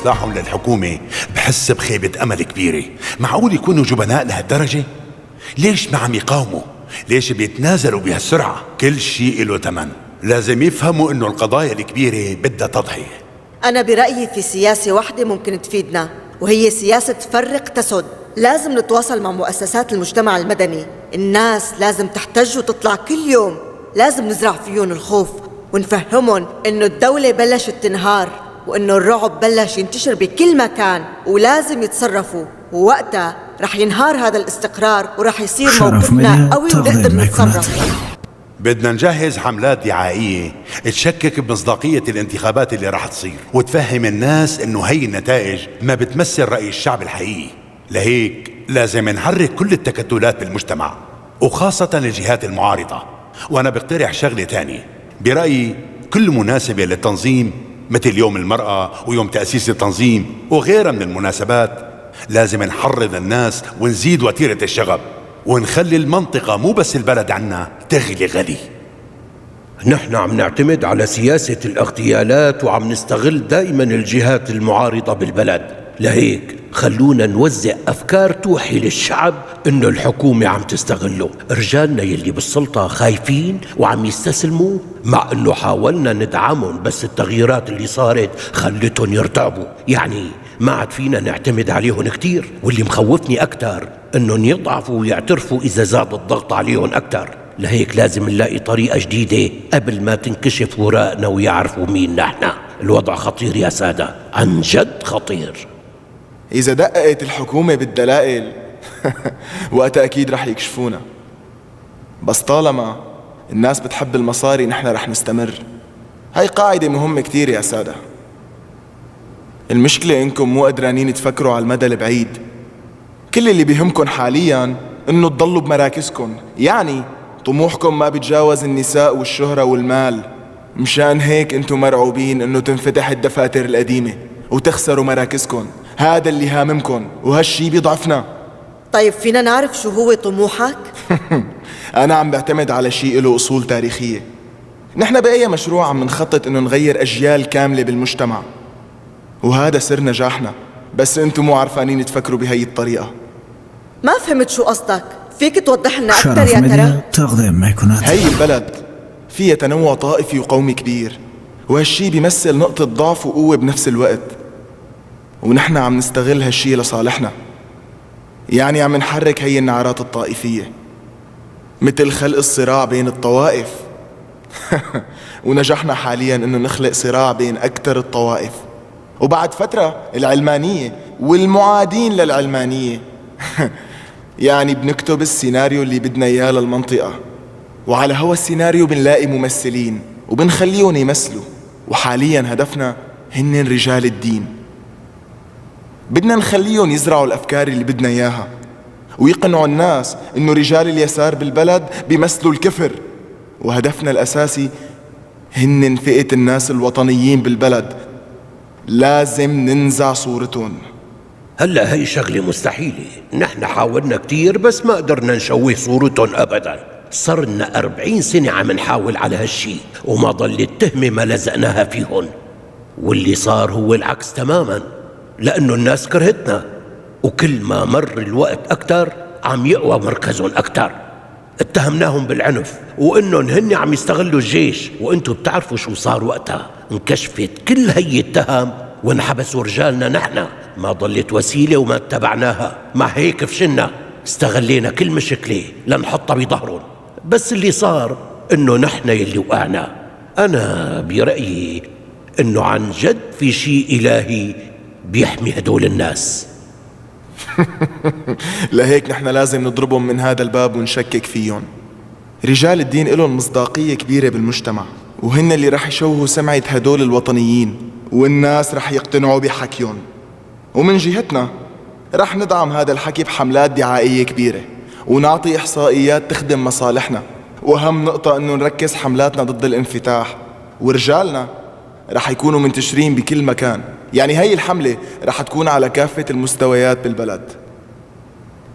إصلاحهم للحكومة بحس بخيبة أمل كبيرة. معقول يكونوا جبناء لهالدرجة؟ ليش ما عم يقاوموا؟ ليش بيتنازلوا بهالسرعة؟ كل شيء له ثمن، لازم يفهموا إنه القضايا الكبيرة بدها تضحية. أنا برأيي في سياسة واحدة ممكن تفيدنا، وهي سياسة فرق تسد. لازم نتواصل مع مؤسسات المجتمع المدني. الناس لازم تحتج وتطلع كل يوم. لازم نزرع فيهم الخوف ونفهمهم إنه الدولة بلشت تنهار، وإنه الرعب بلش ينتشر بكل مكان، ولازم يتصرفوا. ووقتها رح ينهار هذا الاستقرار ورح يصير موقفنا قوي ونقدر نتصرف. بدنا نجهز حملات دعائية تشكك بمصداقية الانتخابات اللي رح تصير، وتفهم الناس إنه هي النتائج ما بتمثل رأي الشعب الحقيقي. لهيك لازم نحرك كل التكتلات بالمجتمع، وخاصة الجهات المعارضة. وأنا بقترح شغلة تانية، برأيي كل مناسبة للتنظيم مثل يوم المرأة ويوم تأسيس التنظيم وغيرها من المناسبات لازم نحرض الناس ونزيد وتيرة الشغب، ونخلي المنطقة مو بس البلد عنا تغلي غلي. نحن عم نعتمد على سياسة الاغتيالات وعم نستغل دائما الجهات المعارضة بالبلد. لهيك خلونا نوزع أفكار توحي للشعب إنه الحكومة عم تستغله. رجالنا يلي بالسلطة خايفين وعم يستسلموا، مع إنه حاولنا ندعمهم بس التغييرات اللي صارت خلتهم يرتعبوا. يعني ما عاد فينا نعتمد عليهم كتير، واللي مخوفني أكتر إنهم يضعفوا ويعترفوا إذا زاد الضغط عليهم أكتر. لهيك لازم نلاقي طريقة جديدة قبل ما تنكشف وراءنا ويعرفوا مين نحن. الوضع خطير يا سادة، عن جد خطير. إذا دققت الحكومة بالدلائل وقتها أكيد رح يكشفونا، بس طالما الناس بتحب المصاري نحن رح نستمر. هاي قاعدة مهمة كتير يا سادة. المشكلة إنكم مو قدرانين تفكروا على المدى البعيد. كل اللي بيهمكن حالياً إنه تضلوا بمراكزكن، يعني طموحكم ما بيتجاوز النساء والشهرة والمال. مشان هيك انتم مرعوبين إنه تنفتح الدفاتر القديمة وتخسروا مراكزكن. هذا اللي هاممكن، وهالشي بيضعفنا. طيب فينا نعرف شو هو طموحك؟ أنا عم بعتمد على شيء له أصول تاريخية. نحن بأي مشروع عم نخطط إنه نغير أجيال كاملة بالمجتمع، وهذا سر نجاحنا. بس انتم مو عارفانين تفكروا بهي الطريقة. ما فهمت شو قصدك، فيك توضح لنا أكثر يا ترى؟ تقديم مايكونات. هي البلد فيها تنوع طائفي وقومي كبير، وهالشي بيمثل نقطة ضعف وقوة بنفس الوقت، ونحن عم نستغل هالشي لصالحنا. يعني عم نحرك هي النعرات الطائفية، مثل خلق الصراع بين الطوائف ونجحنا حاليا انه نخلق صراع بين اكثر الطوائف. وبعد فترة العلمانية والمعادين للعلمانية يعني بنكتب السيناريو اللي بدنا اياه للمنطقة، وعلى هوا السيناريو بنلاقي ممثلين وبنخليهم يمثلوا. وحاليا هدفنا هن رجال الدين. بدنا نخليهم يزرعوا الأفكار اللي بدنا إياها، ويقنعوا الناس إنه رجال اليسار بالبلد بيمثلوا الكفر. وهدفنا الأساسي هن فئة الناس الوطنيين بالبلد. لازم ننزع صورتهم. هلا هي شغلة مستحيلة. نحن حاولنا كتير بس ما قدرنا نشوه صورتهم أبدا. صرنا 40 سنة عم نحاول على هالشي وما ضلت تهمة ما لزقناها فيهن. واللي صار هو العكس تماما، لأنه الناس كرهتنا، وكل ما مر الوقت أكتر عم يقوى مركزهم أكتر. اتهمناهم بالعنف وإنهم هن عم يستغلوا الجيش، وإنتوا بتعرفوا شو صار وقتها. انكشفت كل هي التهم وانحبسوا رجالنا. نحن ما ضلت وسيلة وما اتبعناها. مع هيك فشلنا، استغلينا كل مشكلة لنحطها بظهرهم. بس اللي صار إنه نحن يلي وقعنا. أنا برأيي إنه عن جد في شيء إلهي بيحمي هدول الناس. لهيك نحن لازم نضربهم من هذا الباب ونشكك فيهم. رجال الدين إلهم مصداقية كبيرة بالمجتمع، وهن اللي رح يشوهوا سمعة هدول الوطنيين، والناس رح يقتنعوا بحكيهم. ومن جهتنا رح ندعم هذا الحكي بحملات دعائية كبيرة، ونعطي إحصائيات تخدم مصالحنا. وأهم نقطة إنه نركز حملاتنا ضد الانفتاح، ورجالنا رح يكونوا منتشرين بكل مكان. يعني هاي الحملة رح تكون على كافة المستويات بالبلد.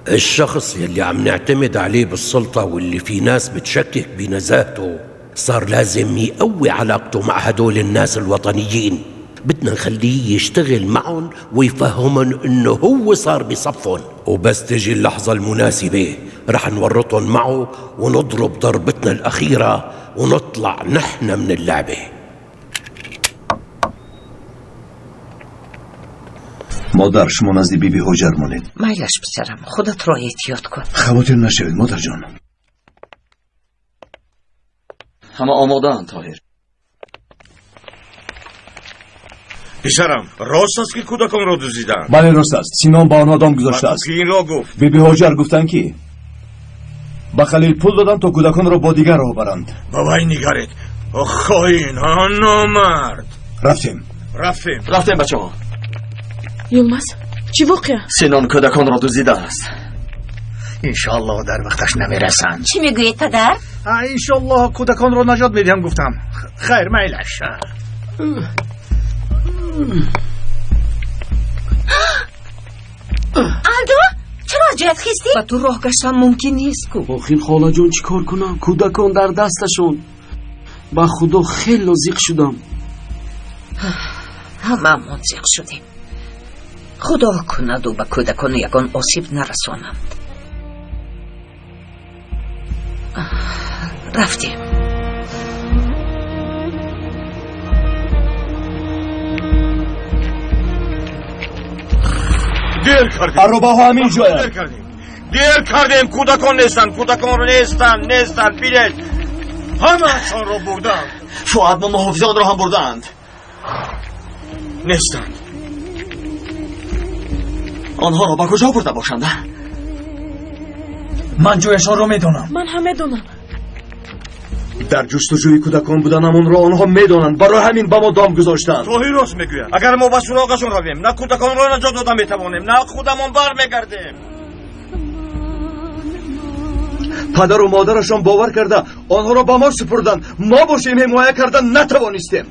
الشخص يلي عم نعتمد عليه بالسلطة واللي في ناس بتشكك بنزاهته صار لازم يقوي علاقته مع هدول الناس الوطنيين. بدنا نخليه يشتغل معهم ويفهمن انه هو صار بصفهم، وبس تجي اللحظة المناسبة رح نورطهم معه ونضرب ضربتنا الأخيرة ونطلع نحن من اللعبة. مادر شما نزدی بی هاجر مانید. مایلش بسرم، خودت را احتیاط کن. خواطر نشوید مادر جان. همه آماده‌اند طاهر. پسرم راست است که کودکان را دزدیدند؟ بله راست است. سینان با آنها دام گذاشته است. کی این را گفت؟ بی هاجر گفتن که با خلیل پول دادن تا کودکان را با دیگر راه برند. با وی نگرید. خائن ها، نامرد. رفتیم بچه ها. یلمaz چی واقعه؟ سینان کودکان را دزدیده است. انشالله در وقتش نمیرسند. چی میگویی پدر؟ انشالله کودکان را نجات میدیم گفتم. خیر میلش. الدو چرا جد خیستی؟ و تو راه گشتن ممکن نیست کو. آخیر خاله جون چی کار کنم؟ کودکان در دستشون. با خدا خیلی زیق شدم. همه منزیق شدیم. خدا کند و به کودکان یگان آسیب نرسانند. رفتیم. دیر کردیم. عرباها همین جاید. دیر کردیم. کودکان نیستن بیلید. همه اشان را بردن. فؤاد و محافظان را هم بردند. نیستند. آنها را با کجا برده باشند؟ من جویشان را میدونم. من هم میدونم. در جستجوی کودکان بودن همون را آنها میدانند. برای همین با ما دام گذاشتند. توهی راست میگوید. اگر ما به سراغشون رویم نه کودکان را نجات داده میتوانیم نه خودمان برمیگردیم. پدر و مادرشان باور کرده آنها را با ما سپردند. ما باشیم حمایت کردن نتوانستیم.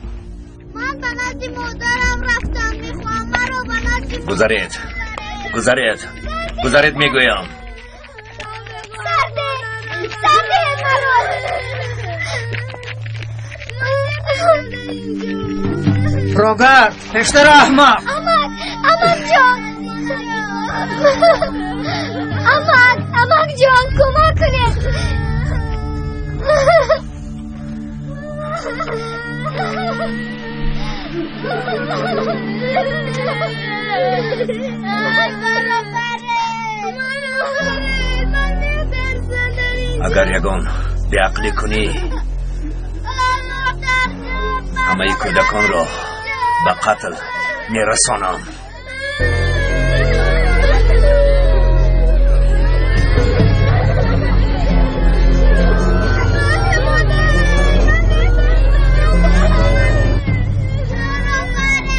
من به نزد مادرم رفتم. میخوام مرا به نزد گذارید میگویم. سرده مرا. روبرت پشتر احمق. امک جان. امک جان کمک کنید. اگر یگان به عقلی کنی همه کودکان را به قتل میرسانم.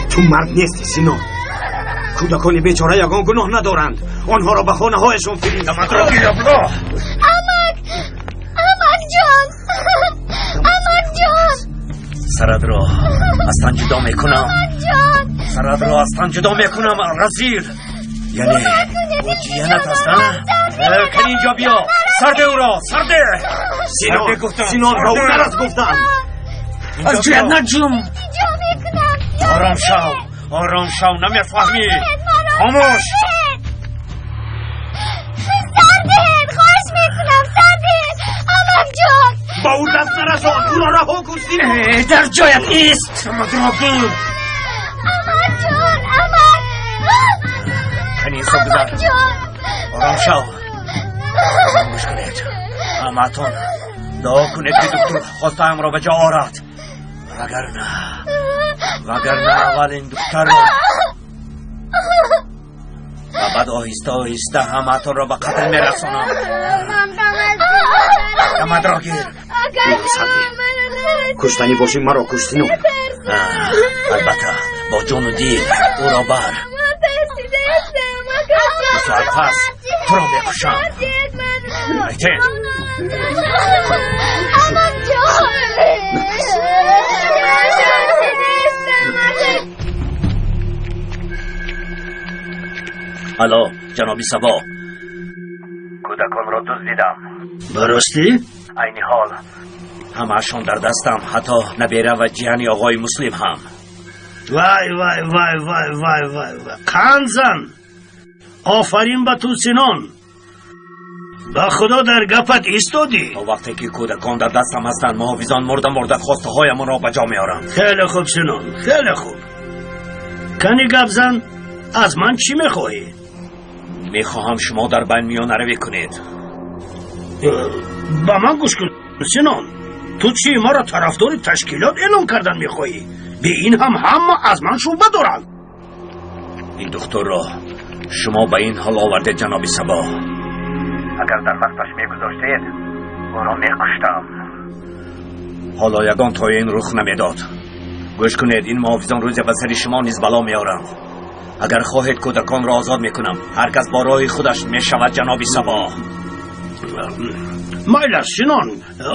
تو مرد نیستی سینان. کودکان بیچاره یگان گناه ندارند. آنها را به خانه هایشون فرستید. امک جان. سرد را از تن جدا میکنم. سرد را از تن جدا میکنم. رزیر یعنی او جیانت هست نه؟ کن اینجا بیا. سرده او را. سرده سینان را او نرس گفتم. از جیانت جون. آرام شو نمیفهمی. خاموش. سردهن خواهش میکنم. سردهن امک جان. با او دست نرسان. او را رها کن سینه. در جایت نیست. امک جان. امک. کنی سو بذار. آرام شو. گوش کنید. همتون دعا کنید که دکتر خواستم را به جا آرد. وگرنه اول این دکتر را و بعد آهسته همتون را به قتل میرسانم. دمت را گیر. کشتنی باشی مرا کشتی نو. البته با جون و دیل او را بر. ساعت پس تو را میکشم. ایتین امک جان. الو جنابی سبا، کودکان را دزدیدم. براستی؟ عینی حال همه‌شان در دستم، حتی نبیره و جیانی آقای مسلم هم. وای وای وای وای وای وای وای قنزن آفرین به تو سینان با خدا در گپت ایستادی. تا وقتی که کودکان در دستم هستند محافظان مرده خواسته هایمان را به جا میارند. خیلی خوب سینان خیلی خوب. کنی گپ زن از من چی میخواهی؟ میخواهم شما در بین میان روی کنید. با من گوش کن سینان. تو چی ما را طرفدار تشکیلات اعلام کردن میخواهی؟ به این همه از من شوبه دارند. این دختر را شما به این حال آورده جناب صبا. اگر در وقتش میگذاشتید او را میکشتم. حالا یگان تا این رخ نمیداد. گوش کنید این محافظان روز به سر شما نیز بلا میارند. اگر خواهید کودکان را آزاد میکنم هر کس با راه خودش میشود جناب صبا. مایلش سینان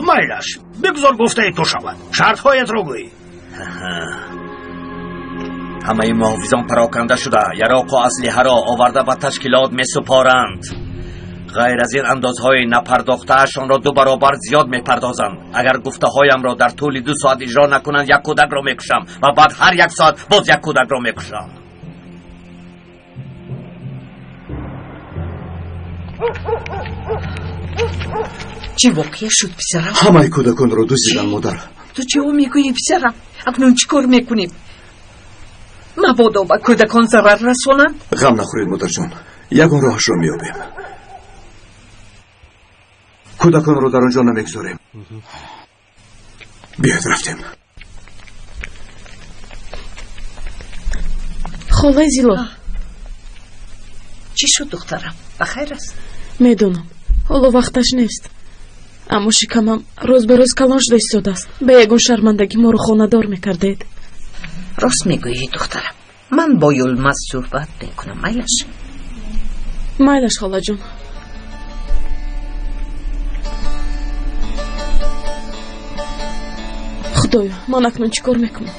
مایلش بگذار گفته تو شود. شرط هایت را گوی. همه این محافظان پراکنده شده یراق و اسلحه را آورده به تشکیلات می سپارند. غیر از این اندازهای نپرداخته اشان را 2 برابر زیاد می پردازند. اگر گفته هایم را در طول 2 ساعت اجرا نکنند 1 کودک را می کشم و بعد هر 1 ساعت باز 1 کودک را می کشم. چی واقعی شد پسرم؟ همه کودکان را دزدیدن مادر. تو چه میگویی پسرم؟ اکنون چی کار میکنیم؟ مبادا به کودکان ضرر رسانند؟ غم نخورید مادر جان، یگان راهش را میابیم. کودکان را در آنجا نمیگذاریم. بیاید رفتیم. خاله زیلا چی شد دخترم؟ بخیر است؟ میدونم حالا وقتش نیست، اما شکمم روز به روز کلان شده ایستاداست. به یگان شرمندگی ما رو خانه‌دار میکردید. راست میگویی دخترم. من با یلمز صحبت میکنم. مایلش خاله جون. خدایا من اکنون چیکار میکنم؟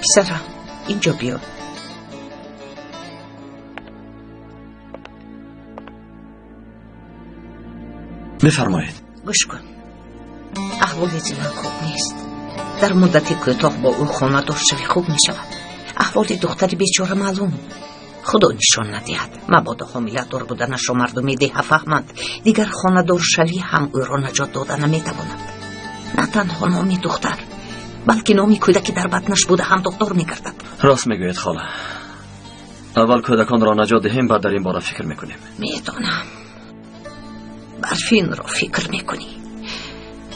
پسرم اینجا بیا. بفرمایید. گوش کن. احوال زیلان خوب نیست. در مدت کوتاه با او خانه دار شوی خوب می شود. احوال دختری بیچاره معلوم. خدا نشان ندهد مبادا حامله دار بودنش را مردمی ده فهمند دیگر خانه دار شوی هم او را نجات داده نمی تواند. نه تنها نامی دختر بلکه نامی کودکی در بطنش بوده هم دکتر می گردد. راست میگوید خاله. اول کودکان را نجات دهیم بعد در این باره فکر میکنیم. میدانم برفین را فکر میکنی.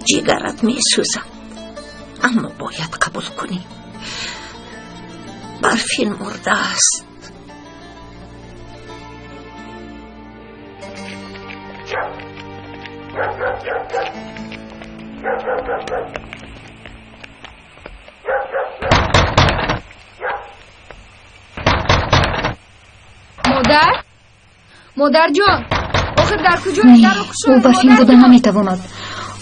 جگرت میسوزد اما باید قبول کنی برفین مرده است. مادر جان آخر در کجایی؟ در او برفین بودن نمیتواند.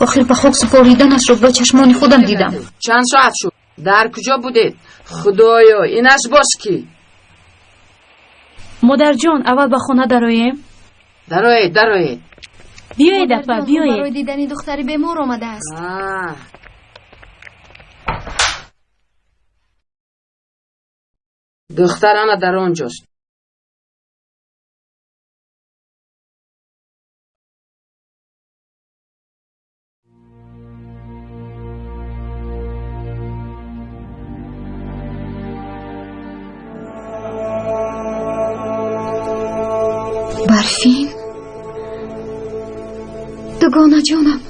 آخر به خاک سپاریدنش را با چشمان خودم دیدم. چند ساعت شد؟ در کجا بودید؟ خدایا اینش باز کی؟ مادر جان اول به خانه درآییم. درآیید بیایید اپا بیایید. برای دیدن دختری بیمار آمده است. دخترانه در آنجاست. برفین دوگانه جانم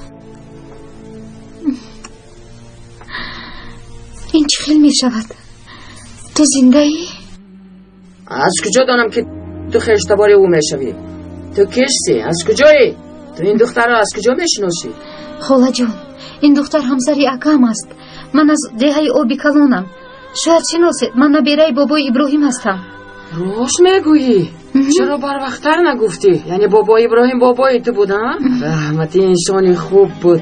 این چه خیلی می شود؟ تو زنده ای؟ از کجا دانم که تو خشتبار او می شوی؟ تو کشتی؟ از کجایی؟ تو این دختر را از کجا می شناسی؟ خاله جان این دختر همسری اکام است. من از دهه آبی کلانم. شاید شناسید من نبیره بابای ابراهیم هستم. راست میگویی؟ چرا بر وقتر نگفتی؟ یعنی بابای ابراهیم بابای تو بود ها؟ رحمتی انسانی خوب بود.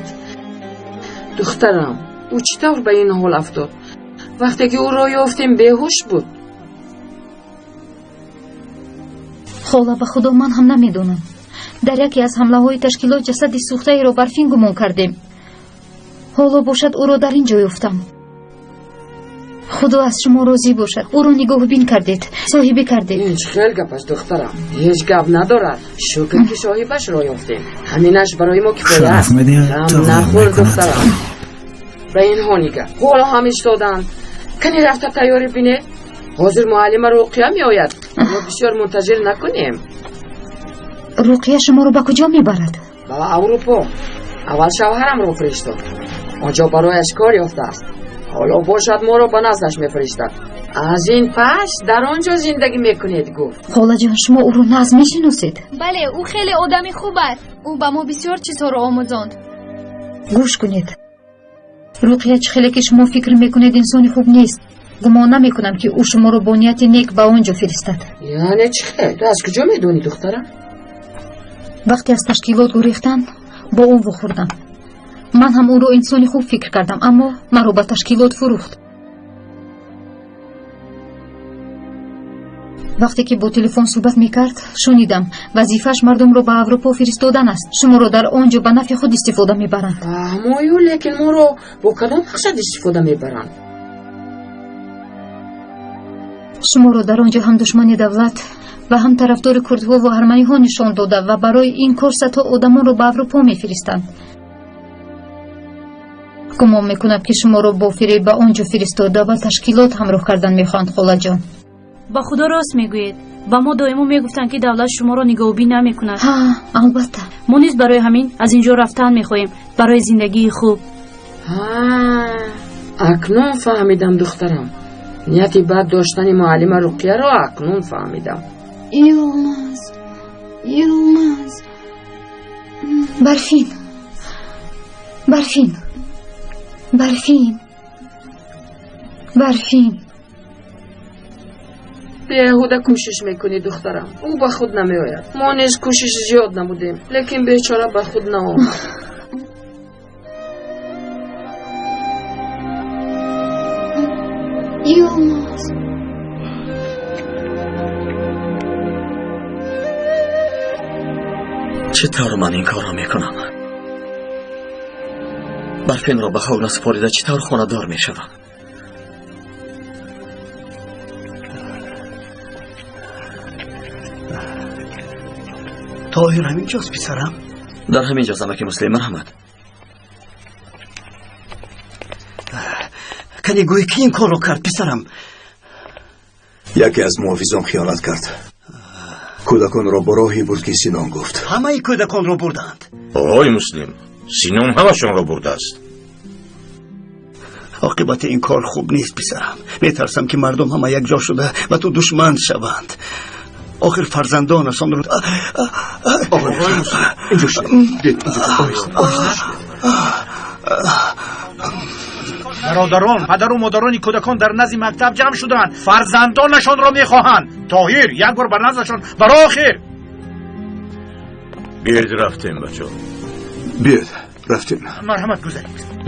دخترم او چطور به این حال افتاد؟ وقتی که او را یافتیم بیهوش بود. خاله به خدا من هم نمیدونم. در یکی از حمله های تشکیلات جسد سوخته ای را برفین گمان کردیم. حالا باشد او را در اینجا یافتم. خدا از شما راضی باشد. او رو نگاه بین کردید، صاحبی کردید. این خیلی گپ است دخترم، هیچ گپ ندارد. شکر که صاحبش را یافتیم، همینش برای ما کفایت است. غم نخور دخترم. به این ها نگه، حالا هم ایستادند. کنی رفته تیاری بینه، حاضر معلم رقیه می آید. ما بسیار منتظر نکنیم. رقیه شما رو به کجا میبرد؟ به اروپا. اول شوهرم رو فرستاد، آنجا برایش کار یافته است. حالا باشد ما رو به نزدش میفرستد. از این پس در آنجا زندگی میکنید گفت. خاله جان شما او رو ناز میشناسید؟ بله او خیلی آدمی خوب است. او به ما بسیار چیزها رو آموزاند. گوش کنید، رقیه چه خیلی که شما فکر میکنید انسانی خوب نیست. گمان نمیکنم که او شما رو با نیت نیک به اونجا فرستد. یعنی چه خیلی؟ تو از کجا میدونی دخترم؟ وقتی از تشکیلات گریختن با اون وخوردم. من هم او رو انسانی خوب فکر کردم، اما من رو به تشکیلات فروخت. وقتی که با تلفن صحبت میکرد شنیدم وظیفش مردم رو به اروپا فرستادن است. شما رو در آنجا به نفع خود استفاده میبرند. مایو لیکن ما رو با کدام مقصد استفاده میبرند؟ شما رو در آنجا هم دشمن دولت و هم طرفدار کردها و ارمنی ها نشان داده و برای این کار صدها آدمان رو به اروپا میفرستند. گمان میکنم که شما رو با فریب به آنجا فرستاده و تشکیلات همراه کردن میخواند. خاله جان با خدا راست میگویید. با ما دائما میگفتن که دولت شما را نگاهبین نمیکند. ها البته. ما نیز برای همین از اینجا رفتن میخواهیم، برای زندگی خوب. اکنون فهمیدم دخترم. نیتی بد داشتن معلم رقیه را اکنون فهمیدم. یلماز برفین برفین برفین برفین. بیهوده کوشش میکنی دخترم، او به خود نمیآید. ما نیز کوشش زیاد نمودیم لیکن بیچاره به خود نآمد. یلماز چطور من این کار را میکنم؟ برفین را به خود نسپاریده چطور خانه دار میشوم؟ طاهر همینجاست پسرم؟ در همینجا زمک مسلم مرحمت. کنی گوی کی این کار رو کرد پسرم؟ یکی از محافظان خیانت کرد. کودکان را با راهی برد که سینان گفت. همه کودکان را بردند. آقای مسلم، سینان همشان را برده است. عاقبت این کار خوب نیست پسرم. میترسم که مردم همه یک جا شده و تو دشمن شوند. آخر فرزندانشان رو آقای مسلم اینجا شد. برادران، پدر و مادران کودکان در نزد مکتب جمع شدند. فرزندانشان را میخواهند. طاهر یک بار بر نزدشان برای آخر. بیاید رفتیم بچه. بیاید رفتیم. مرحمت گذارید.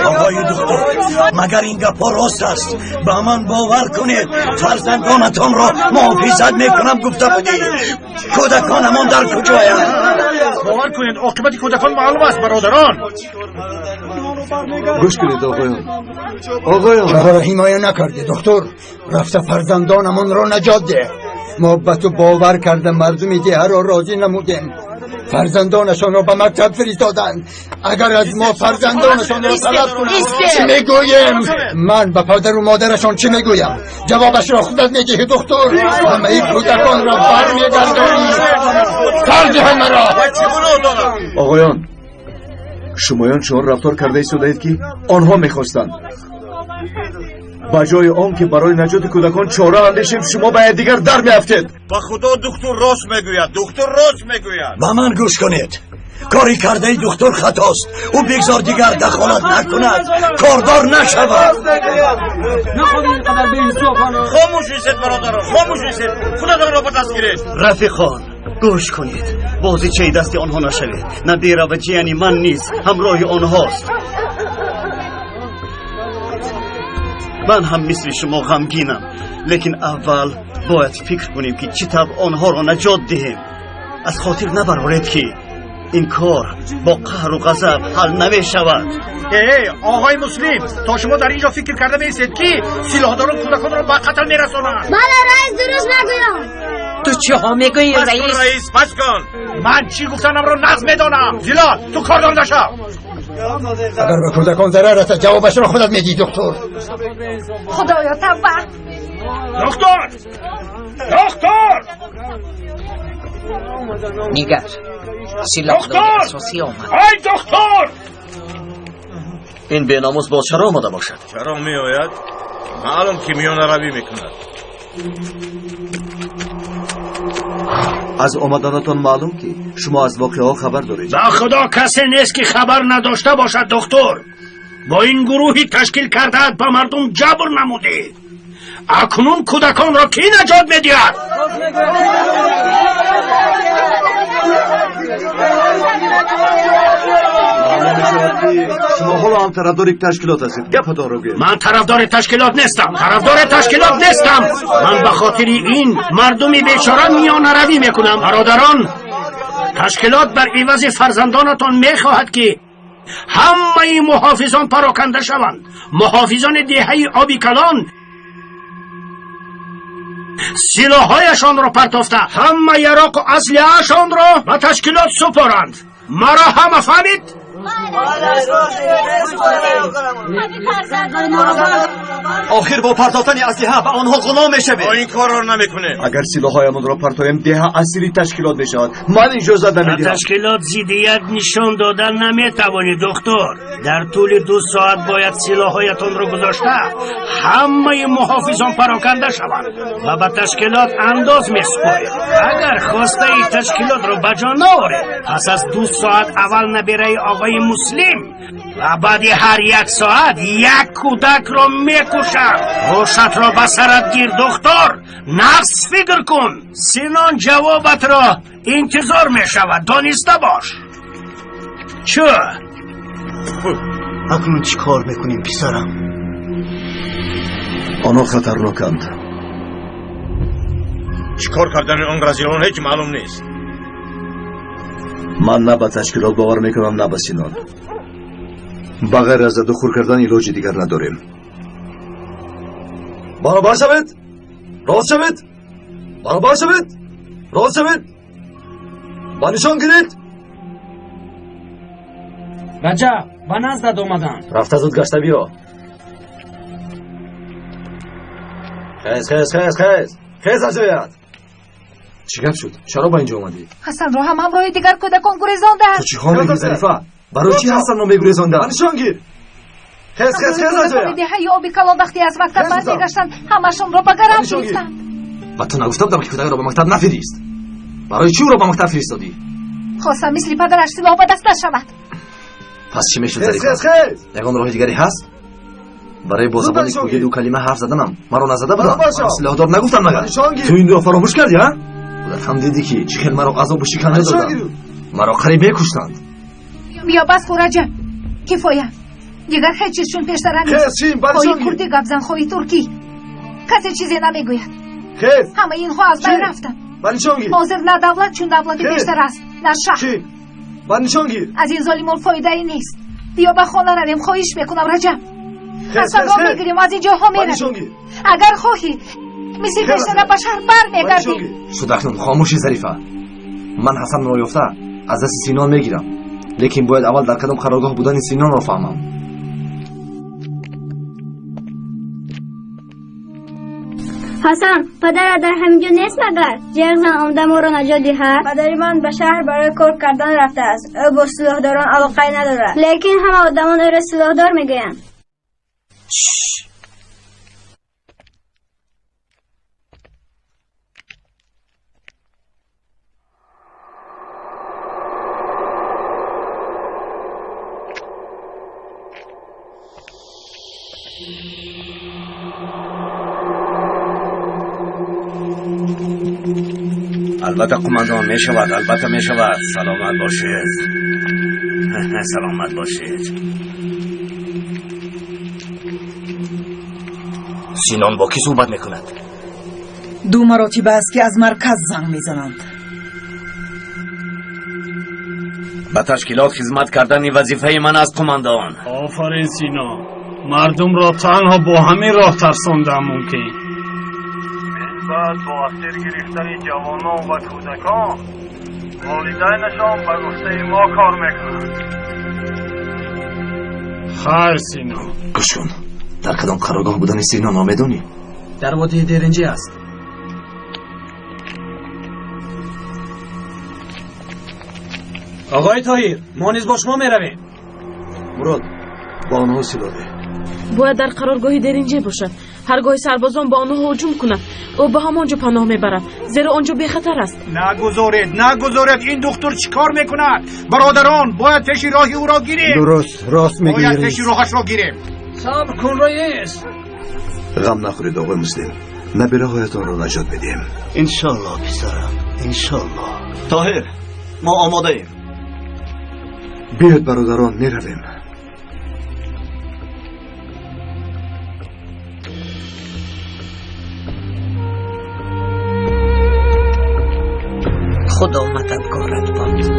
آقای دکتر، مگر این گپا راست است؟ با من باور کنید فرزندانتان را محافظت میکنم گفته بودی. کودکانمان در کجایند؟ باور کنید عاقبت کودکان معلوم است برادران. گوش کنید آقایان. چرا حمایه نکردی دکتر؟ رفته فرزندانمان را نجات ده. محبت و باور کرده مردمی دیگر را راضی نمودیم. فرزندانشان را به مکتب فرستادند. اگر از ما فرزندانشان را طلب کنند چی میگوییم؟ من به پدر و مادرشان چی میگویم؟ جوابش را خودت میگی دکتر. همه این کودکان را برمیگردانی. ترجیح مرا. آقایان، شمایان چهار رفتار کرده ایستادید که آنها میخواستند. بجای آن که برای نجات کودکان چاره اندیشیم شما باید دیگر در میافتید. با خدا دکتر راست میگوید. دکتر راست میگوید. با من گوش کنید. کاری کرده ای دکتر خطاست. او بگذار دیگر دخالت نکند، کاردار نشود. خاموش ایستید برادران، خاموش ایستید. خودتان را به دست گیرید. رفیقان گوش کنید. بازی چه دست آنها نشوید. نبیره و جیانی من نیست، همراه آنهاست. من هم مثل شما غمگینم، لیکن اول باید فکر کنیم که چطور آنها را نجات دهیم. از خاطر نبرارید که این کار با قهر و غضب حل نمی شود. آقای مسلم، تا شما در اینجا فکر کرده میستید که سلاحداران کودکان را به قتل میرسانند؟ بله رئیس، درست نگویم. تو چه ها میگویی رئیس؟ بس کن. من چی گفتنم رو نقض میدانم. زیلال، تو کاردانده شو. اگر به کودکان ضرر رسد جوابش را خودت میدی دکتر. خدایا توبه. دکتر! نیگر سلاحدار اساسی آمد. ای دکتر! این بیناموس باز چرا آمده باشد؟ چرا می آید؟ معلوم که میان روی میکند. از آمدنتان معلوم که شما از واقعه ها خبر دارید. با خدا کسی نیست که خبر نداشته باشد دکتر. با این گروهی تشکیل کرده با مردم جبر نموده. اکنون کودکان را کی نجات میدهد؟ شما حالا هم طرفدار یک تشکیلات هستید. گپتان رو گوید. من طرفدار تشکیلات نیستم. من به خاطر این مردمی بیچاره میان روی میکنم. برادران، تشکیلات بر عوض فرزندانتان میخواهد که همه محافظان پراکنده شوند. محافظان دهه آبی کلان سلاحهایشان را پرتافته همه یراق و اسلحه‌شان را به تشکیلات سپارند. مرا همه فهمید؟ آخر با پرتافتن اسلحه به آنها غلام میشویم. این کار را نمیکنه. اگر سلاحهایمان را پرتایم ده اسیری تشکیلات میشود. من اجازه نمیدم. تشکیلات ضدیت نشان دادن نمیتوانی دکتر. در طول 2 ساعت باید سلاحهایتان را گذاشته همه محافظان پراکنده شوند و به تشکیلات انداز میسپارید. اگر خواسته ای تشکیلات را بجا نآورید، پس از 2 ساعت اول نبیره آقای مسلم و بعد هر 1 ساعت 1 کودک را میکشد. روشت را به سرت گیر دکتر. نفس فکر کن. سینان جوابت را انتظار میشود. دانسته باش. چه؟ اکنون چی کار میکنیم پسرم؟ آنها خطرناکند. چی کار کردن آن رزیلان هیچ معلوم نیست. من نه به تشکیلات باور میکنم نه به سینان. بغیر از دخول کردن علاج دیگر نداریم. برابر شوید. راست شوید. برابر شوید. راست شوید. با نشان گیرید. رجب با نزدت اومدن. رفته زود گشته بیا. خیز از جایت. چی گپ شد؟ چرا با اینجا اومدی؟ حسن را هم همراه دیگر کودکان گریزاندند. تو چی خواهم بگی ظریفه؟ برای چی حسن را میگریزاندند؟ نشان گیر. خیز از جایت. دهه آبی کلان وقتی از مکتب برمیگشتند همشون را به گرم گرفتند. و تو نگفته بودم که کودک را به مکتب نفرست. برای چی او را به مکتب فرستادی؟ خواستم مثل پدرش سلاح به دست نشود. پس چی میشد ظریفه؟ یگان راه دیگری هست؟ برای با زبان کوهی 2 کلمه حرف زدنم مرا نزده بودم. من سلاحدار نگفتم مگر؟ تو این را فراموش کردی ها؟ بودت هم دیدی که چخیل مرا عذاب و شکنجه دادند. مرا قریب میکشتند. بیا بس خورجم کفایت. دیگر هیچ چیزشون پیشتر نیست. خواهی کردی گبزن خواهی ترکی کسی چیزی نمیگوید. همه اینها از بین رفتن. حاضر نه دولت چون دولتی بیشتر است نه شهر. از این ظالمون فایده ای نیست. بیا به خانه رویم خواهیش بکنم رجب. تصفا میگیریم از اینجا ها میرم. اگر خواهی مثل پیشتر به شهر بر میگردیم. شد اکنون خاموشی ظریفه. من حسن را یافته از دست سینان میگیرم، لیکن باید اول در کدام قرارگاه بودن سینان را فهمم. حسن پدر در همینجا نیست مگر؟ جرزن آمده ما را نجات دهد. پدر من به شهر برای کار کردن رفته است. او با سلاحداران علاقه ندارد، لیکن همه آدمان او را سلاحدار میگویند. البته قماندان می شود. البته می شود. سلامت باشید. سلامت باشید. سینان با کی صحبت میکند؟ 2 مراتب است که از مرکز زنگ میزنند. به تشکیلات خدمت کردن وظیفه من است قماندان. آفرین سینا، مردم را تنها با همین راه ترساندن ممکن. من بعد با اسیر گرفتن جوانان و کودکان والدینشان به گفته ما کار میکنند. خیر سینا. گوش کن، در کدام قرارگاه بودن سینا نامیدونی؟ در وادی درنجی است. آقای طاهر، ما نیز با شما میرویم. مراد، با آنها سلاح ده. باید در قرارگاهی درینجه باشد. هرگاه سربازان با آنها هجوم کنند او به همانجا پناه میبرد، زیرا آنجا بخطر است. نگذارید. این دکتر چیکار میکند؟ برادران، باید پیش راهی او را گیریم. درست، راست میگی باید رئیس. پیش راهش را گیریم. صبر کن رئیس. غم نخورید آقای مسلم، ما به راهتان را نجات بدیم. انشالله پسرم، انشالله. طاهر، ما آماده ایم. بیاید برادران، میرویم. خدا مددگارت باد.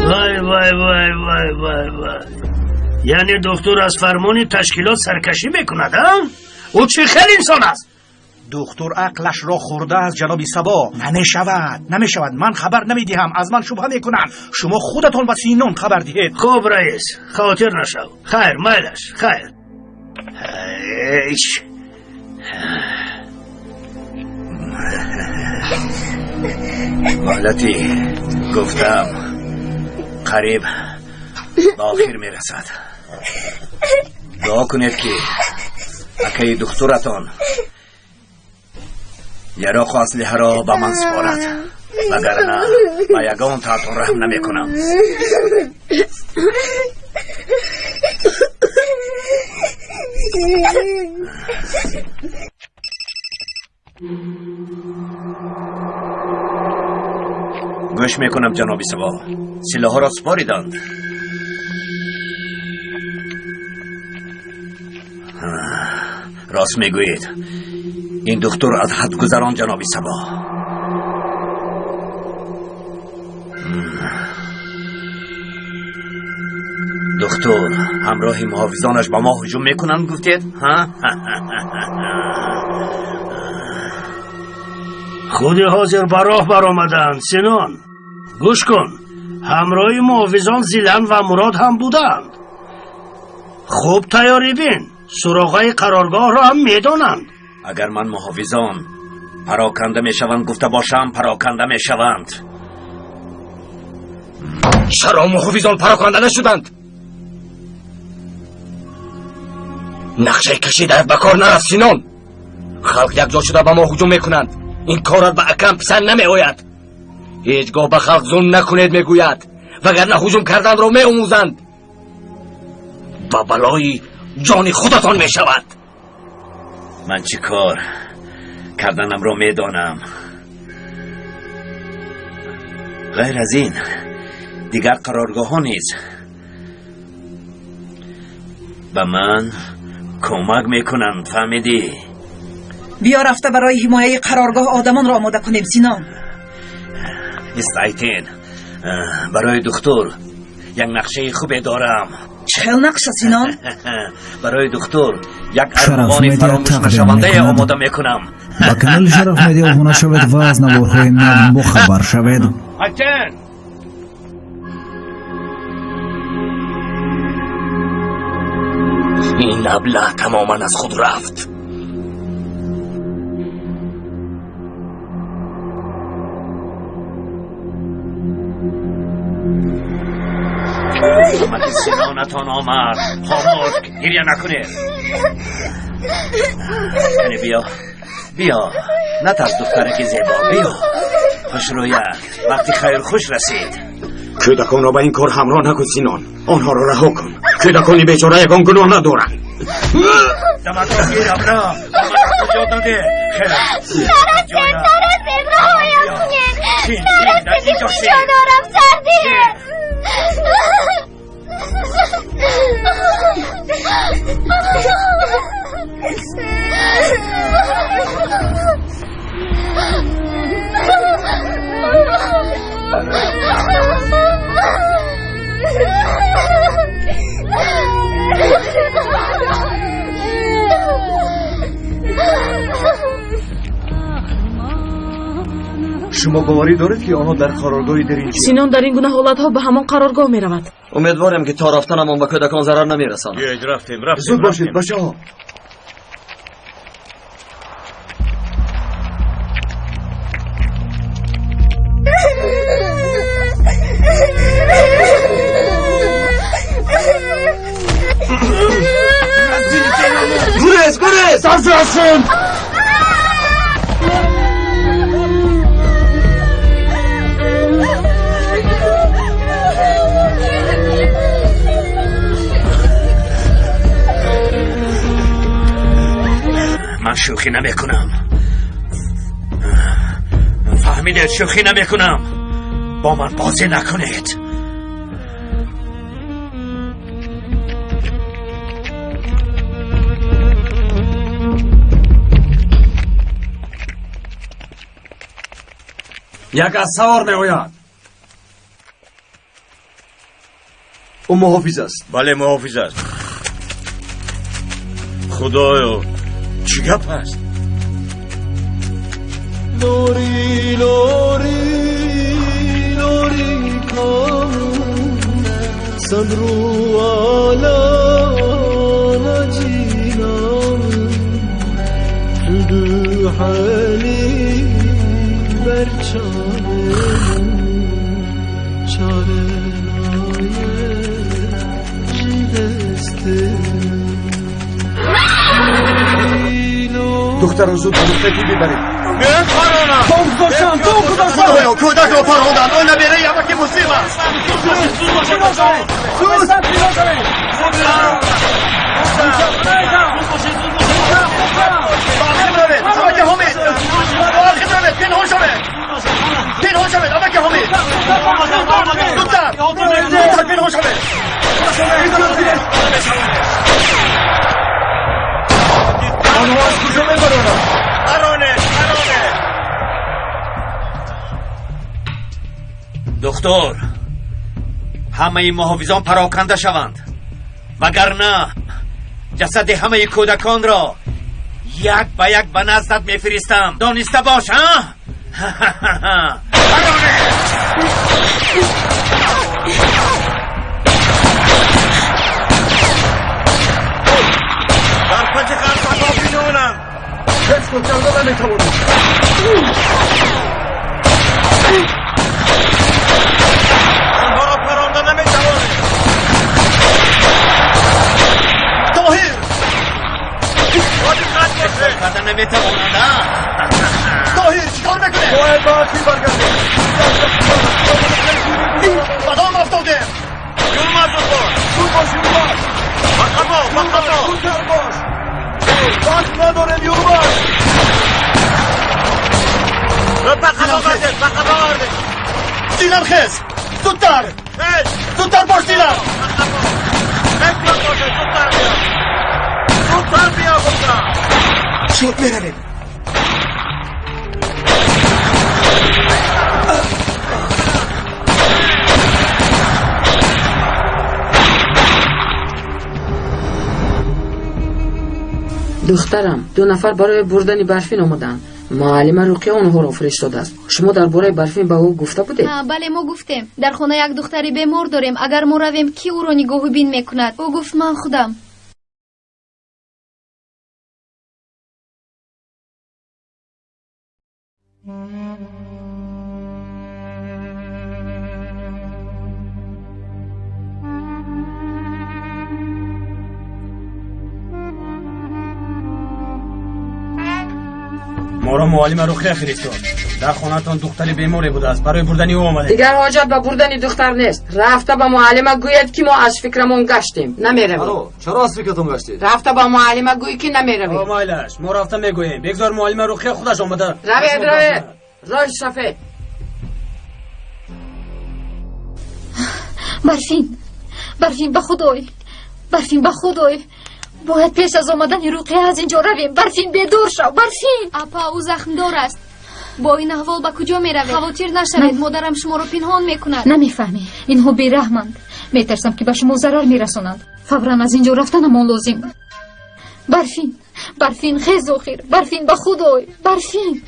وای وای وای وای وای وای. یعنی دکتر از فرمان تشکیلات سرکشی میکند ها؟ او چه خیلی انسان است؟ دکتر عقلش را خورده از جناب سبا. نمیشود. من خبر نمیدهم، از من شبهه میکنن. شما خودتون و سینون خبر دهید. خوب رئیس، خاطر نشو. خیر مایلش، خیر. ایش. مهلتی گفتم قریب به آخر میرسد. دعا کنید که اکی دکترتان یراق و اسلحه را به من سپارد، وگرنه به یگان تاتون رحم نمی کنم. گوش میکنم جناب سبا، سلاح را سپاریدند. راست میگویید، این دکتر از حد گذران جناب سبا. دکتر همراه محافظانش با ما هجوم میکنند گفتید؟ خود حاضر براه برآمدند. سنان گوش کن، همراه محافظان زیلن و مراد هم بودند. خوب تیاری بین، سراغای قرارگاه را هم میدانند. اگر من محافظان پراکنده میشوند گفته باشم، پراکنده میشوند. چرا محافظان پراکنده نشدند؟ نقشه کشیده به کار نرفت سینان. خلق یک جا شده به ما هجوم میکنند. این کارت به اکرم پسند نمی آید. هیچگاه به خلق ظلم نکنید میگوید، وگرنه هجوم کردن را می آموزند. با بلای جان خودتان می شود. من چی کار کردنم را می دانم. غیر از این دیگر قرارگاه ها نیز به من کمک می کنند. فهمیدی؟ بیا رفته برای حمایه قرارگاه آدمان را آماده کنیم سینان. استایتین، برای دکتر یک نقشه خوبی دارم. چه نقشه سینان؟ برای دکتر یک ارمغان فراموش نشونده آماده میکنم. با کانال شرف میدی ابونه شوید و از نوارهای نو بخبر شوید. اکتن این ابله تماما از خود رفت. آمد سینانتان آمد. خاموش، گریه نکنید. یعنی بیا نترس دخترک زیبا، بیا خوش رویت. وقتی خیر خوش رسید. کودکان را به این کار همراه نکن سینان، آنها را رها کن. کودکانی بیچاره یگان گناه ندارند. دمت گیر ابنا، دمت کجا داده؟ خیر سین در اینجا دارم سردی. شما باوری دارید که آنها در قرارگاهی در اینجا؟ سینان در این گونه حالتها به همان قرارگاه می رود. امیدوارم که تا رفتنمان به کودکان ضرر نمیرساند. بیایید رفتیم. زود باشید بچه‌ها. گریز سرفرستیم. من شوخی نمیکنم. فهمیدید؟ شوخی نمیکنم. با من بازی نکنید. یک از سوار می آید. او محافظ است. بله محافظ است. خدایا چی گپ است؟ لوری لوری لوری کامون سمرو آلا نجینام دو حالی برچانه چاره نایه جیدسته دختران زود بلوفتی ببرید. بیاید پرانم. توق داشتم خدایا کودک را پراندن. آن نبیره یه که مسلم است. دکتر، همه این محافظان پراکنده شوند، وگرنه جسد همه کودکان را یک به یک به نزدت میفرستم. دانسته باش ها؟ در پنج قرص ها بینونم. حفظ کن کرده نمیتوانم. آنها را پرانده نمیتوانم. طاهر باید قد باشه. کردن نمیتوانم. طاهر چیکار میکنه؟ باید با اصلی برگردیم. بدام افتاده. یون مزود باش. زود باش یون باش. بقبا. زودتر باش. وقت ندارم یون باش. بقبا برده. سینم خیز. زودتر. زودتر باش سینم. نمیتونم باشه. زودتر بیا. زودتر بیا گفتم. شد میرویم. دخترم، 2 نفر برای بردن برفین آمدن. معلم رقیه اونها را فرستاده است. شما درباره برفین به او گفته بودید؟ بله ما گفتیم. در خانه یک دختری بیمار داریم. اگر ما رویم کی او را نگاه بین میکند؟ او گفت من خودم. ما را معلم رقیه فرستاد. در خانه‌تان دختری بیماری بوده است. برای بردن او آمده. دیگر حاجت به بردن دختر نیست. رفته به معلم گوید که ما از فکرمون گشتیم. نمیرویم. چرا از فکرتون گشتید؟ رفته به معلم گویی که نمیرویم. مایلش ما رفته میگوییم. بگذار معلم رقیه خودش آمده. روید راه سفید. برفین به خدای. برفین به خدای. باید پیش از آمدن روقیه از اینجا رویم. برفین بدور شو. برفین. اپا او زخم دار است. با این احوال به کجا می روید؟ خواطر نشوید. مادرم شما رو پنهان میکند. نمیفهمی. اینها بیرحمند. میترسم که به شما ضرر میرسونند. فوراً از اینجا رفتنمان لازم. برفین. برفین خیز آخر. برفین به خدای. برفین.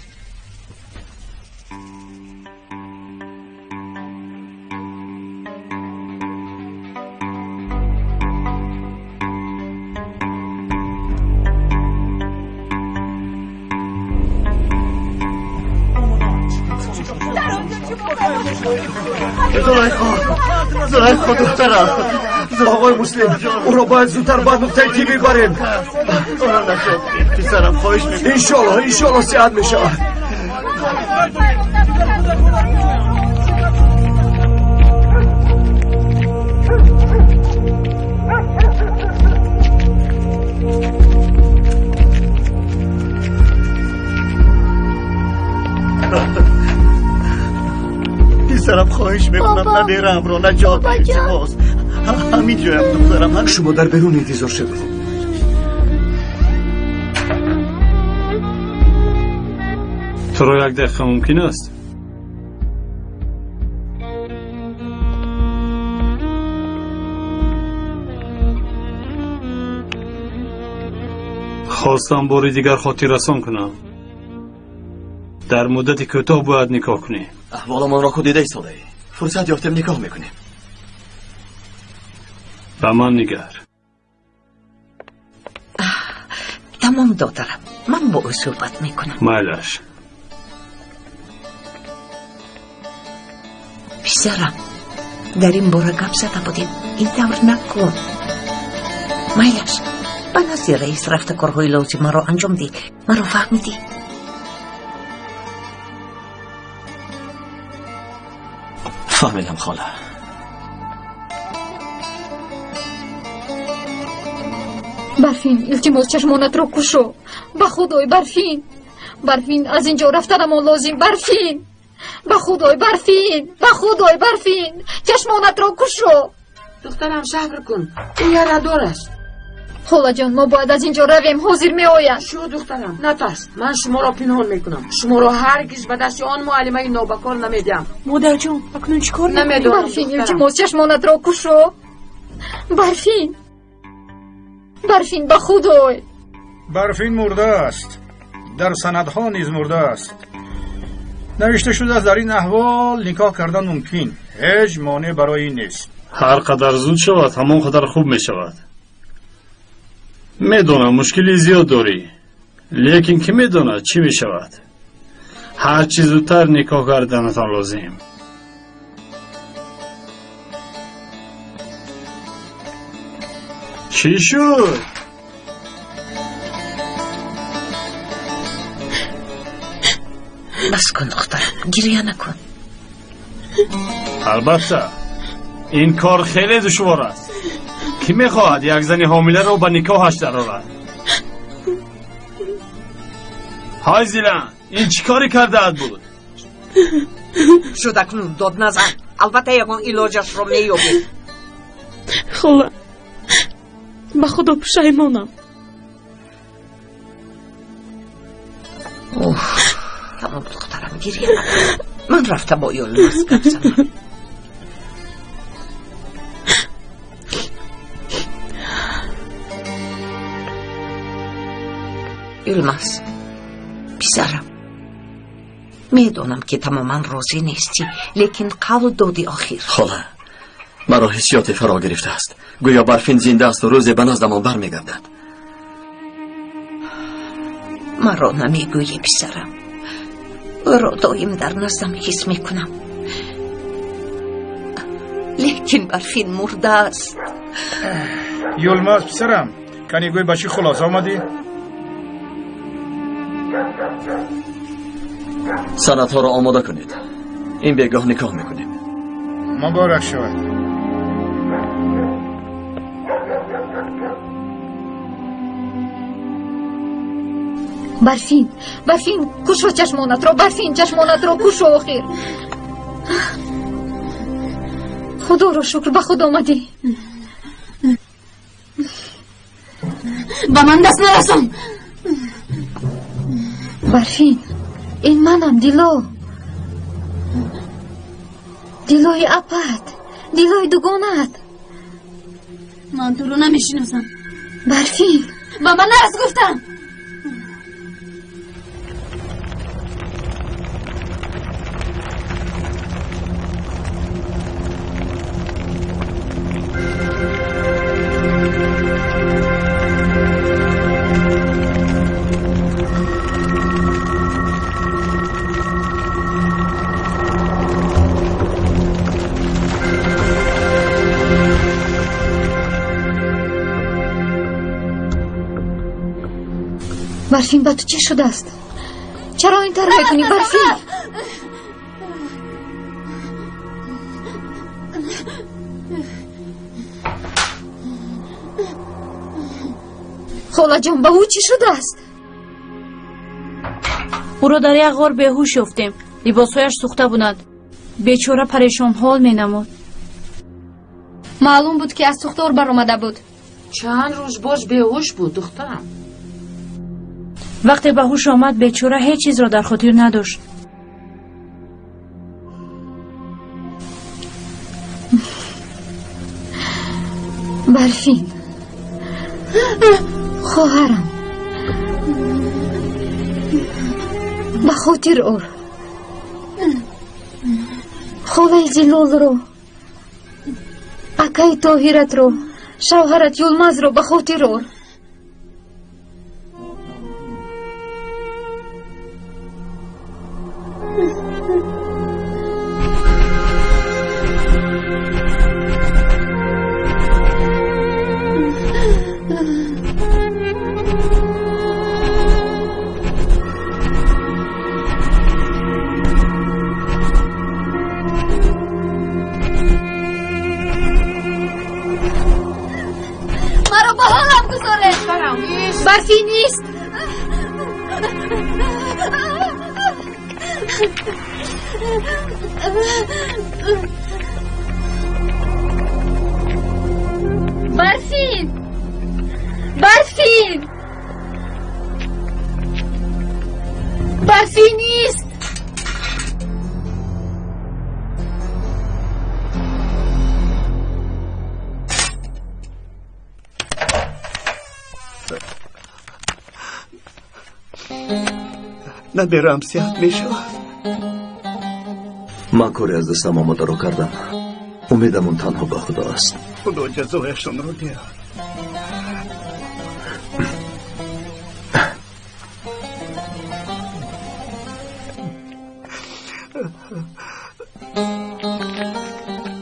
زلیخا دخترم آقای مسلم اون رو باید زودتر باید نقطه تیبی بریم اونو نکن پسرم خواهش میکنم انشالله صحت میشه پسرم خواهش میکنم نمیرم رو نجات التماس همین جایم دخترم شما در بیرون انتظار شد تو را یک دقیقه ممکن است؟ خواستم باری دیگر خاطر رسان کنم در مدت کوتاه باید نکاح کنی. احوال من را خود دیده ایستاده فرصت یافتم نکاح میکنیم. به من نگر. تمام دادرم من با او صحبت میکنم. مالش پسرم در این باره گپ زده بودیم این طور نکن. مایلش به نظر رئیس رفت کارهای لازم مرا انجام دی. مرا فهمیدی؟ فهمیدم خاله. برفین التماس چشمانت رو کشو. به خدای برفین از اینجا رفتنمان لازم. برفین به خدای برفین چشمانت رو کشو. دخترم صبر کن این یه ندار است. خاله جان ما باید از اینجا رویم. حاضر می آید. شو دخترم نترس من شما را پنهان میکنم. شما را هرگز به دست آن معلمه نابکار نمیدم. مادر جان اکنون چیکار نمیدونم. برفین التماس چشمانت رو کشو. برفین به خدای. برفین مرده است. در سندها نیز مرده است. نوشته شده است در این احوال نکاح کردن ممکن. هیچ مانع برای این نیست. هر قدر زود شود همان قدر خوب می شود. میدونم مشکلی زیاد داری لیکن که میدونه چی می شود. هر چی زودتر نکاح کردنتان لازم. چی شد؟ بس کن دخترم گریه نکن. البته این کار خیلی دشوار است. کی میخواهد یک زن حامله را به نکاحش درآورد؟ های زیلن این چی کاری کرده بود؟ شد اکنون داد نزن. البته یکان علاجش رو مییابی. خاله به خدا پشیمانم. تمام دخترم گریه نکن. من رفته با یلماس گپ زنم. یلماس پسرم میدونم که تماما راضی نیستی لیکن قول دادی آخر. خاله مرا حسیات فرا گرفته است. گویا برفین زنده است و روز به نزدمان برمیگردد. مرا نمیگویی پسرم. او را دایم در نزدم حس میکنم لیکن برفین مرده است. یلماس پسرم کنی گوی بچی خلاص آمدی؟ سندها را آماده کنید. این بیگاه نکاح میکنیم. مبارک شود. برفین کشو چشمانت را. برفین چشمانت را کشو آخر. خدا را شکر به خود آمدی. با من دست نرسون. برفین این منم دیلوی اپت، دیلوی دوگانت. من تو رو نمیشناسم. برفین با من نرس گفتم. برفین با تو چی شده است؟ چرا اینطور میکنی برفین؟ خاله جان با او چی شده است؟ او را در یک غار بیهوش یافتیم. لباسهایش سوخته بودند. بیچاره پریشان حال مینمود. معلوم بود که از سوختار برآمده بود. چند روز باز بیهوش بود دخترم. وقتی به هوش آمد بیچاره هیچ چیز را در خاطر نداشت. برفین خواهرم به خاطر او خاله جلال رو، اکای طاهرت رو، شوهرت یلمز رو به خاطر او. مرا با حالم گذاره. برفی نیست. برفی نیست. ندارم سیاه می شود. من کاری از دستم آماده رو کردم. امیدمون تنها به خدا است. خدا جزایشان رو دید.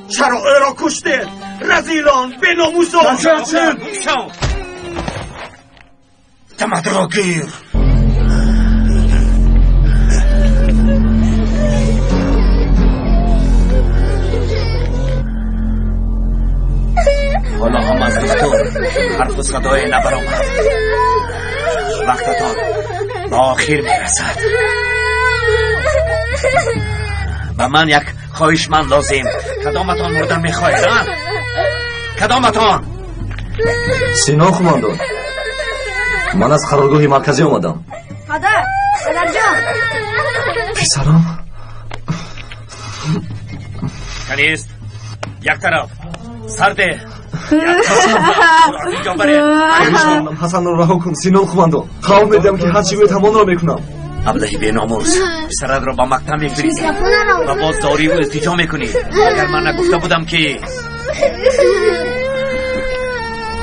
چرا او را کشته؟ رزیلان به ناموسان. دمت را گیر. حالا هم از دکتر حرف و صدای نبرآمد. وقتتان به آخر میرسد. به من یک خواهشمند لازم. کدامتان مردن میخواهید؟ کدامتان؟ سینان خماندان، من از قرارگاه مرکزی آمدم. پدر جان. پسرم کنیست یک طرف سرده. حسن را رها کن. سینان خماندان، قول میدم که هر چی باید همان را میکنم. ابلهی به ناموس، پسرت را با مکتب میبرید و باز داری و التجا میکنی. اگر من نگفته بودم که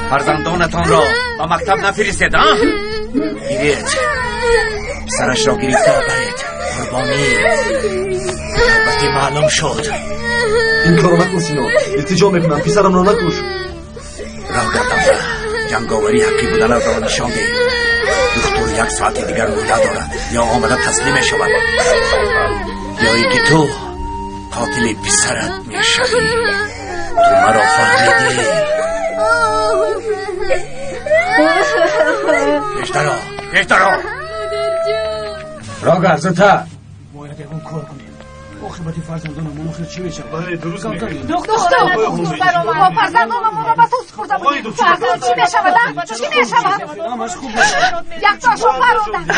فرزندانتان را با مکتب نفرستید، گیرید پسرش را گرفته برید قربانی. وقتی معلوم شد. این کارو نکن سینان، التجا میکنم. پسرم را نکش. راه گردم جنگاوری حقی بودن را نشان ده. دکتر یک ساعت دیگر رویه دارد یا آمده تسلیم شود یا اینکه تو قاتل پسرت میشوی. تو مرا فهمیدی؟ پیشترا را گرزتا باید اون کار کنیم. عاقبت فرزندانمون آخر چی میشه؟ درست دکتر با فرزندانمون رو بس خورده بودیم. فرزند چی میشود؟ چی میشود؟ یک تاشون پروندن.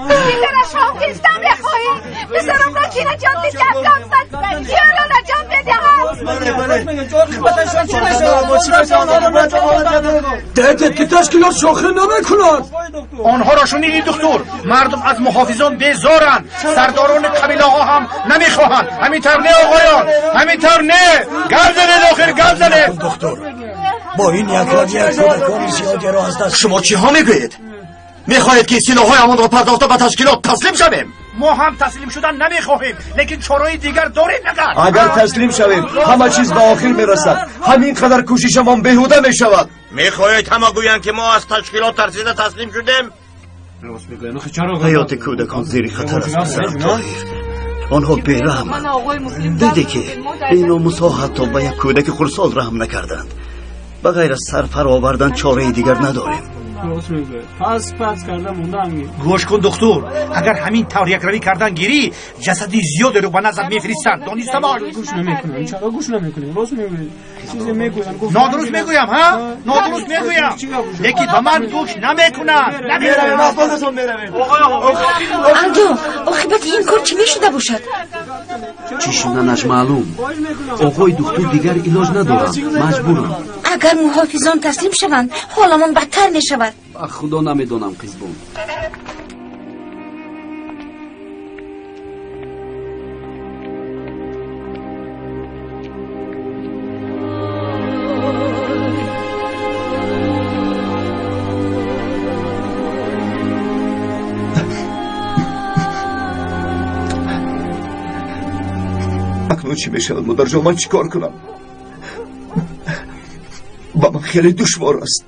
پسرشون کیستم بخواهی. پسرم را کی نجات بکردم زد. کی را نجات بدهم؟ دهدت که تشکیلات شاخه نمیکنند. آنها را شنیدید دکتر؟ مردم از محافظان بیزارند. سرداران قبیله ها هم نمیخواهند. همینطور نه آقایان، همینطور نه. گل زنید آخر گل زنید. دکتر با این یک رویت کودکان زیادی را از دست شما چی ها میگویید؟ میخواهید که سلاح‌هایمان را پرداخته به تشکیلات تسلیم شویم؟ ما هم تسلیم شدن نمیخواهیم، لیکن چاره‌ای دیگر داریم مگر؟ اگر تسلیم شویم همه چیز به آخر میرسد. همین قدر کوششمان بیهوده میشود. میخواهید همه گویند که ما از تشکیلات ترسیده تسلیم شدیم؟ حیات کودکان زیر خطر است پسرم طاهر. آنها بی‌رحمند. دیدی که این ناموس‌ها حتی به یک کودک خردسال رحم نکردند. به غیر از سر پر آوردن چاره دیگر نداریم. پس کردن موندن. گوش کن دکتر، اگر همین طور یک روی کردن گیری جسدی زیاد رو به نظر میفرستند. دانسته باش. گوش نمیکنم. چرا گوش نمیکنی؟ راست میگویی. چیزی میگویم. نادرست میگویم ها؟ نادرست میگویم. لیکن به من گوش نمیکنن. میرویم افغانستان میرویم. الدو عاقبت این کار چی میشده باشد؟ چی شدنش معلوم. آقای دکتر دیگر علاج ندارند. مجبورم. اگر محافظان تسلیم شوند حالمان بدتر میشود. خدا نمیدونم قزبون. اکنون چی میشود مادر جان؟ من چی کار کنم؟ با من خیلی دشوار است.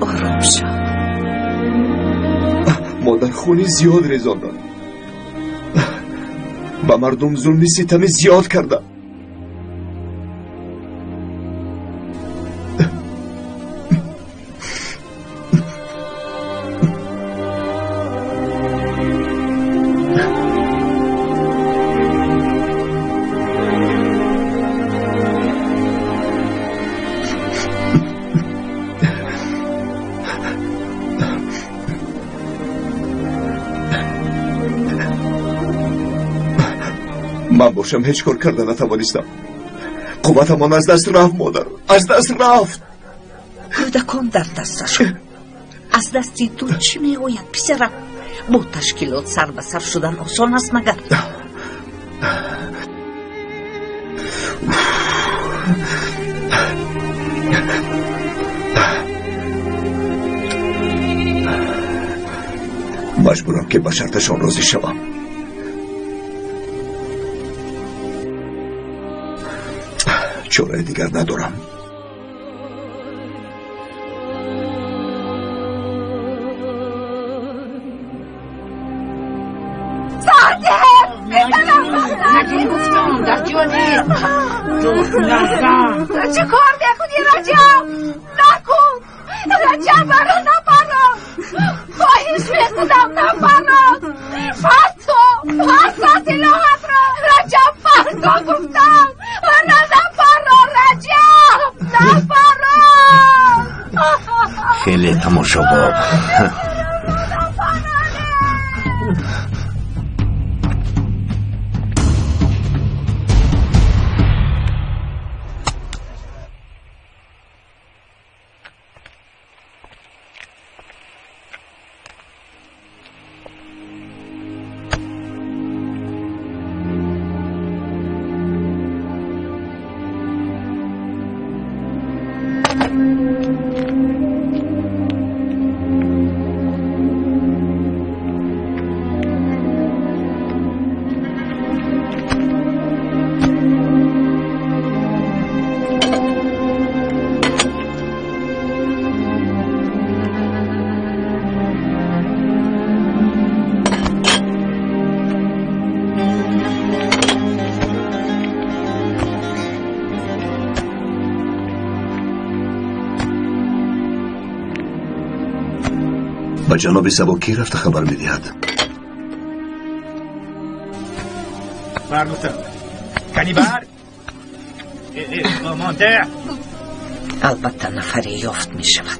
آرام شو. مادر خونی زیاد ریزاندن. با مردم ظلمی ستمی زیاد کردن. من باشم هیچ کار کردن نتوانستم. قوتمان از دست رفت مادر، از دست رفت. کودکان در دستشون. از دستی تو چی میگوید پسرم؟ با تشکیلات سر به سر شدن آسان است مگر؟ مجبورم که به شرطشان راضی شوم. چاره دیگر ندارم. چه کار میکنی رجب؟ نکن رجب برا نپرا. خواهش میکنم نپرا. پس تلاوت را رجب فردا گفتم نپرا رجب نپرا. خیلی تماشا باب. با جناب سبکی رفته خبر میدهد. برگفتم کنی بر مانده البته نفری یافت می شود.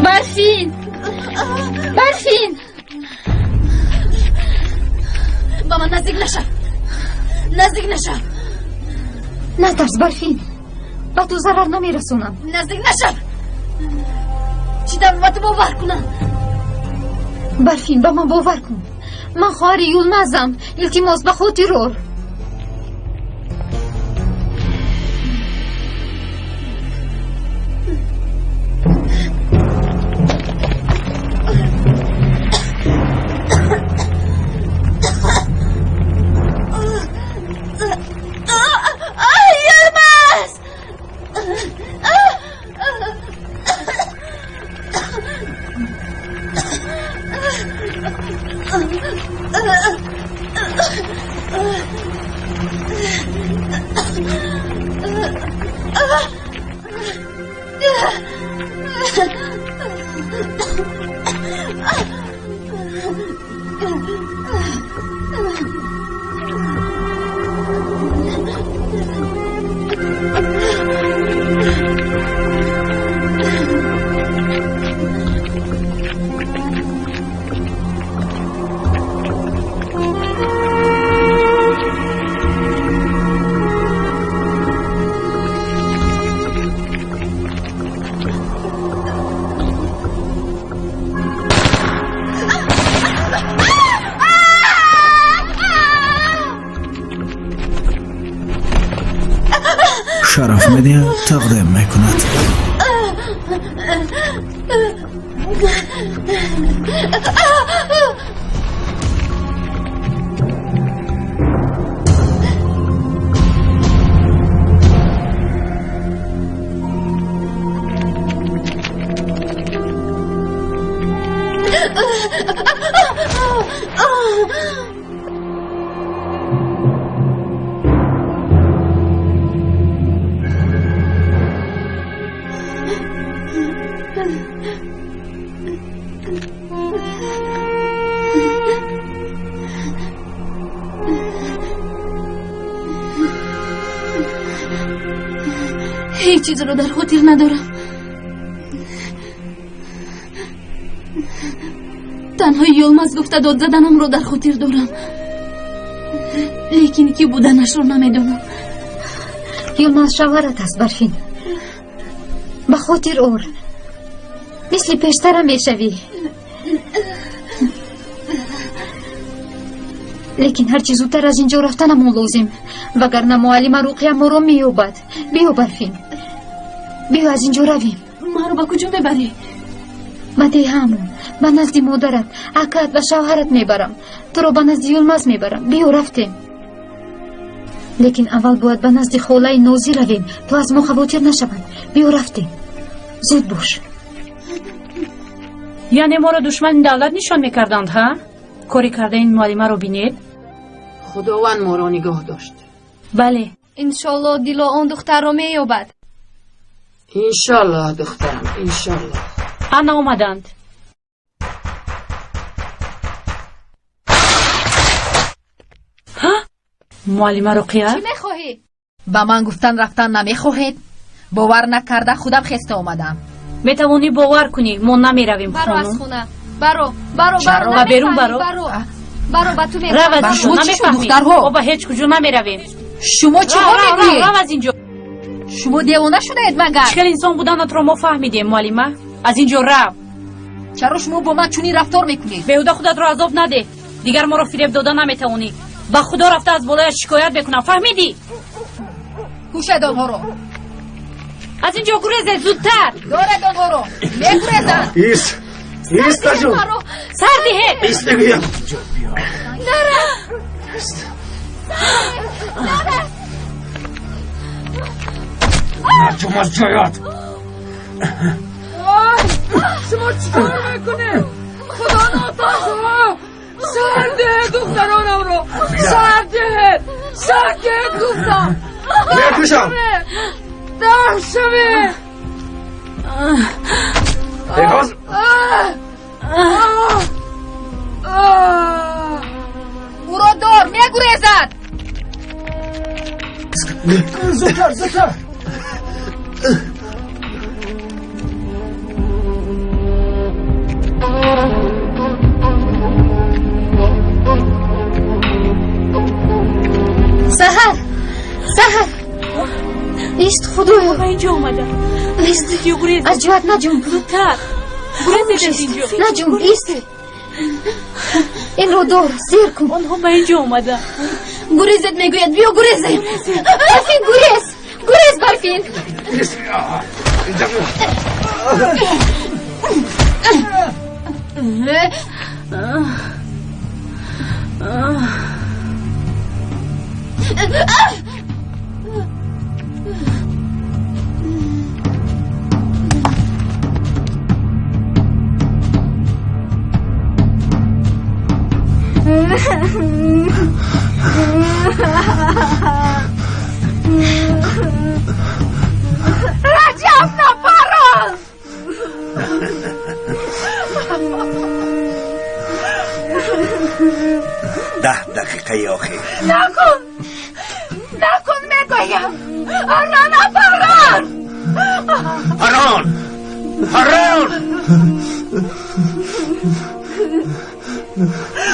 برفین برفین با من نزدیک نشو نترس برفین با تو ضرر نمیرسونم نزدیک نشو چی در تو باور کنم برفین با من باور کن من خواهر یولمزم التماس به خاطر اور شرف مدیا تقدیم میکند. هیچ چیز رو در خاطر ندارم تنها یولمز گفته داد زدنم رو در خاطر دارم لیکن کی بودنش رو نمیدونم یولمز شوهرت است برفین به خاطر اور مثل پیشترم میشوی لیکن هر چیز زودتر از اینجا رفتنم لازم وگرنه معلم رقیه ما رو میوبد بیا برفین بیا از اینجا رویم ما رو با کجا میبری؟ به ده همون به نزد مادرت اکت و شوهرت میبرم تو رو به نزد یولمز میبرم بیا رفتیم لیکن اول باید به نزد خاله نازی رویم تو از ما خواطر نشوند بیا رفتیم زود باش یعنی ما رو دشمن دولت نشان میکردند ها؟ کاری کرده این معلمه رو بینید؟ خداوند ما رو نگاه داشت بله انشالله دل آن دختر رو مییابد انشالله دخترم انشالله انا اومدند ها؟ معلمه رقیه؟ چی میخواهی؟ با من گفتن رفتن نمیخواهید باور نکرده خودم خسته اومدم میتوانی باور کنی ما نمیرویم برو خانم از خونه برو برو برو با تو میرم رو از اینجا نمیفهمی ما با هیچ کجا نمیرویم شما چی ها میگویید؟ رو از اینجا شما دیوانه شدید مگر؟ چکل انسان بودنت رو ما فهمیدیم معلمه از اینجا رو چرا شما با من چونی رفتار میکنید؟ بهوده خودت رو عذاب نده دیگر ما رو فریب دادن نمیتوانی با خدا رفته از بالای شکایت بکنم فهمیدی؟ کوشید آنها رو از اینجا گریز زودتر دارد آنها رو میگریزن ایست جون سردیه ایست بگویم نره نرجم از جایات شما چی کار میکنه؟ خدا ناتان شما سرده دخترانم رو سرده گفتم میکشم دم شوه پیغاز او رو دار میگریزد زودتر سحر ایست خدایا من اینجا اومدم ایست از جهت نجوم زودتر گریز اینجا نجوم ایست این رو دار زیر کن آنها من اینجا اومدم گریزت میگوید بیا گریزیم برفین گریز برفین رجب نپران ده دقیقه آخر نکن میگویم پران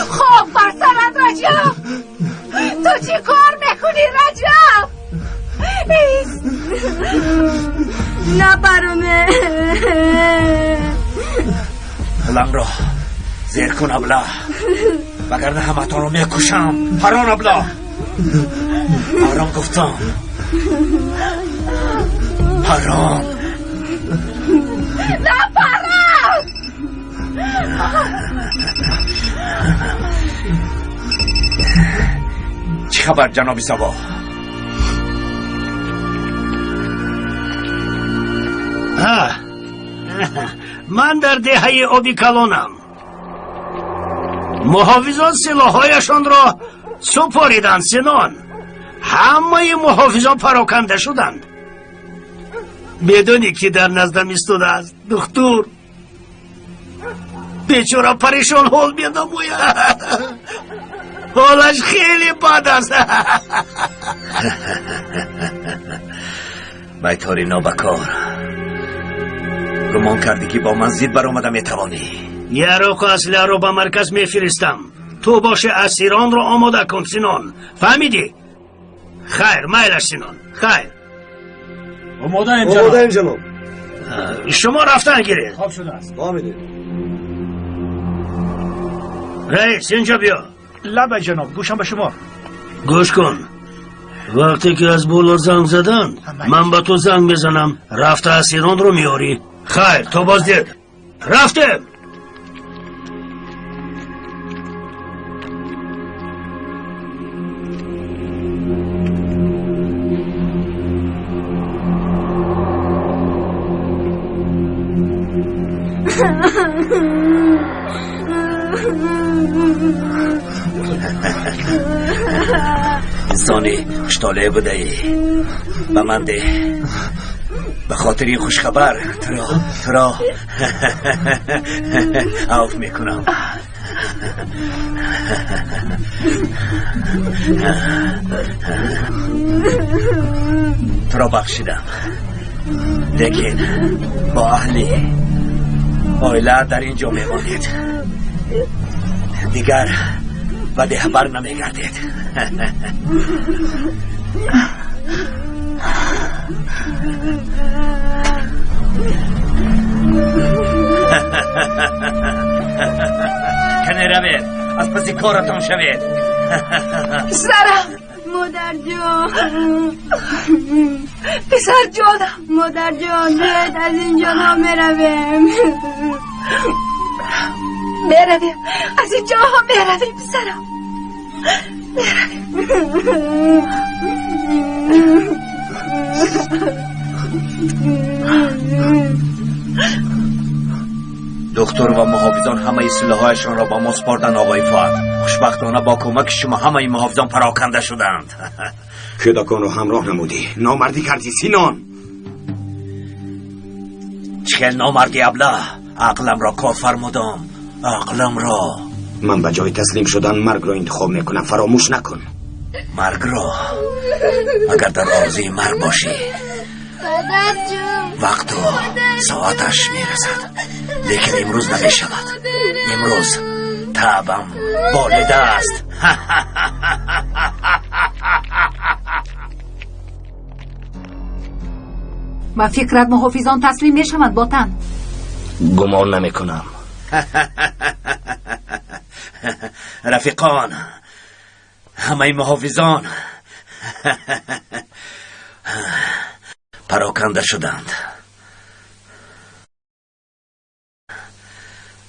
خوب بر سرت رجب تو چی کار میکنی رجب نپرونه لم را زیر کن ابله وگرنه همتان رو میکشم پران ابله آرام گفتم پران نپران چی خبر جنابی سبا من در دهه آبی کلانم محافظان سلاحهایشان را سپاریدند سنان همه محافظان پراکنده شدند بدونی که در نزدم ایستاده است دکتر بیچاره پریشان حال می‌نماید حالش خیلی بد است بیتاری نابکار گمان کردی که با من زید برآمده میتوانی یراق اسلحه رو به مرکز میفرستم تو باشه اسیران رو آماده کن سنان فهمیدی؟ خیر میلش سنان خیر آماده جناب شما رفتن گیرید خواب شده است فهمیدید رئیس اینجا بیا لبه جناب گوشم به شما گوش کن وقتی که از بالا زنگ زدن من به تو زنگ میزنم رفته اسیران رو میاری خیر تو باز دید رفته انسانی اشتاله بوده ای به من ده به خاطر این خوشخبر ترا عفو میکنم ترا بخشیدم لیکن با اهلی آیله در اینجا میمانید دیگر و ده بر نمیگردید کنه روید از پسی کارتان شوید پسرم مادر جان پسر جانم مادر جان بیاید از اینجا ها میرویم از اینجا ها میرویم پسرم دکتر و محافظان همه سلاح‌هایشان را با ما سپردند آقای فؤاد. خوشبختانه با کمک شما همه محافظان پراکنده شدند. کودکان رو همراه نمودی، نامردی کردی سینان. چه نامردی ابله؟ عقلم را کار فرمودم، عقلم را. من به جای تسلیم شدن مرگ را انتخاب میکنم، فراموش نکن. مرگ را؟ اگر در آرزوی مرگ باشی وقت و ساعتش میرسد، لیکن امروز نمیشود. امروز تعبم بالده است. با فکرت محافظان تسلیم میشوند باطن؟ گمان نمیکنم. رفیقان، همه محافظان پراکنده شدند.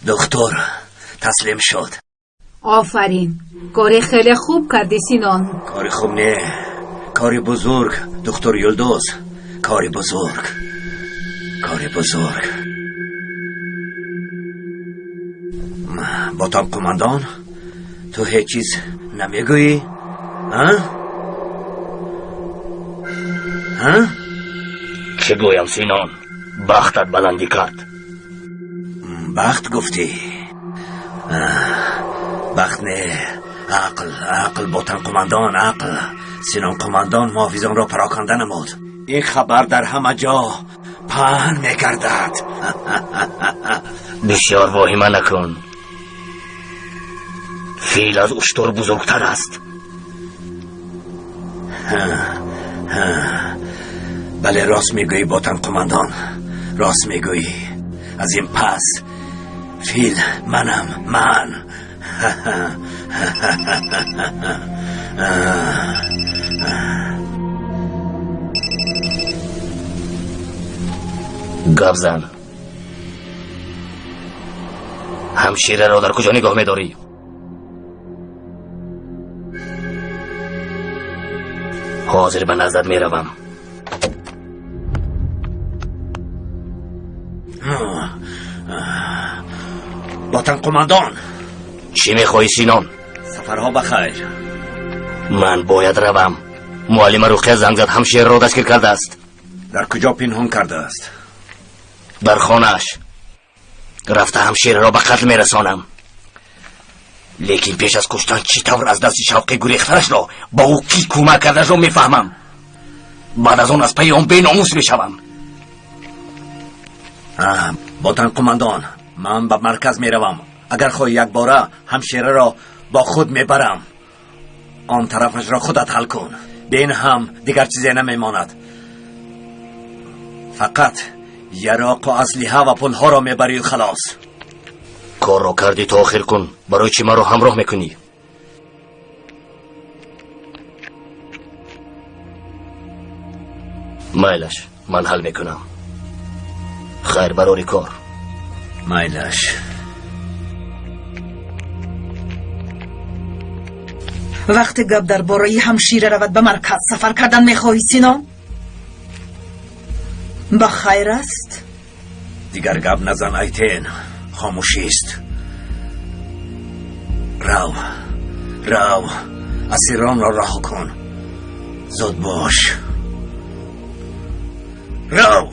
دکتر تسلیم شد. آفرین، کاری خیلی خوب کردی سینان. کاری خوب نه، کاری بزرگ دکتر یلدوز، کاری بزرگ، کاری بزرگ. باطن قماندان، تو هیچ چیز نمیگویی؟ چه گویم سینان؟ بختت بلندی کرد. بخت گفتی؟ بخت نه، عقل باطن قماندان، عقل. سینان قماندان محافظان را پراکنده نمود. این خبر در همه جا پهن میگردد. بسیار واهمه نکن، فیل از اشتر بزرگتر است. بله راست میگویی باطن قماندان، راست میگویی. از این پس فیل منم، من. گبزن، همشیره را در کجا نگاه می‌داری؟ حاضر به نزدت میروم. باطن قماندان، چی میخواهی سینان؟ سفرها بخیر. من باید روم. معلم رقیه زنگ زد همشیر را دستگیر کرده است. در کجا پنهان کرده است؟ در خانه‌اش. رفته همشیر را به قتل میرسانم. لیکن پیش از کشتن چی طور از دست شوقی گریخترش را با او کی کمک کردش را میفهمم. بعد از اون از پی اون بی‌ناموس میشوم. باطن قماندان، من به مرکز میروم. اگر خواهی یک باره همشیره را با خود میبرم. آن طرفش را خودت حل کن. بین هم دیگر چیزی نمیماند. فقط یراق و اسلحه و پلها را میبری و خلاص. کار را کردی تا آخر کن. برای چی من را همراه میکنی؟ مایلش من حل میکنم. خیر برای کار. مایلش. وقت گپ در باره همشیره رود به مرکز سفر کردن میخواهی سینا؟ به خیر است؟ دیگر گپ نزن ایتین، خاموشی است. رو اسیران را رها کن. زود باش. رو.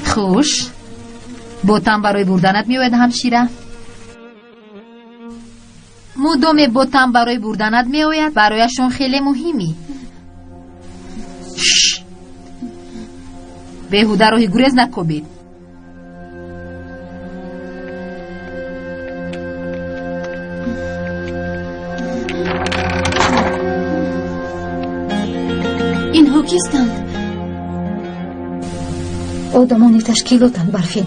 خوش، بوتم برای بردنت میوید همشیره؟ مدام بوتم برای بردنت میوید برایشون خیلی مهمی. بهوده روی گریز نکوبید. اینها کیستند؟ آدمان تشکیلاتند برفین.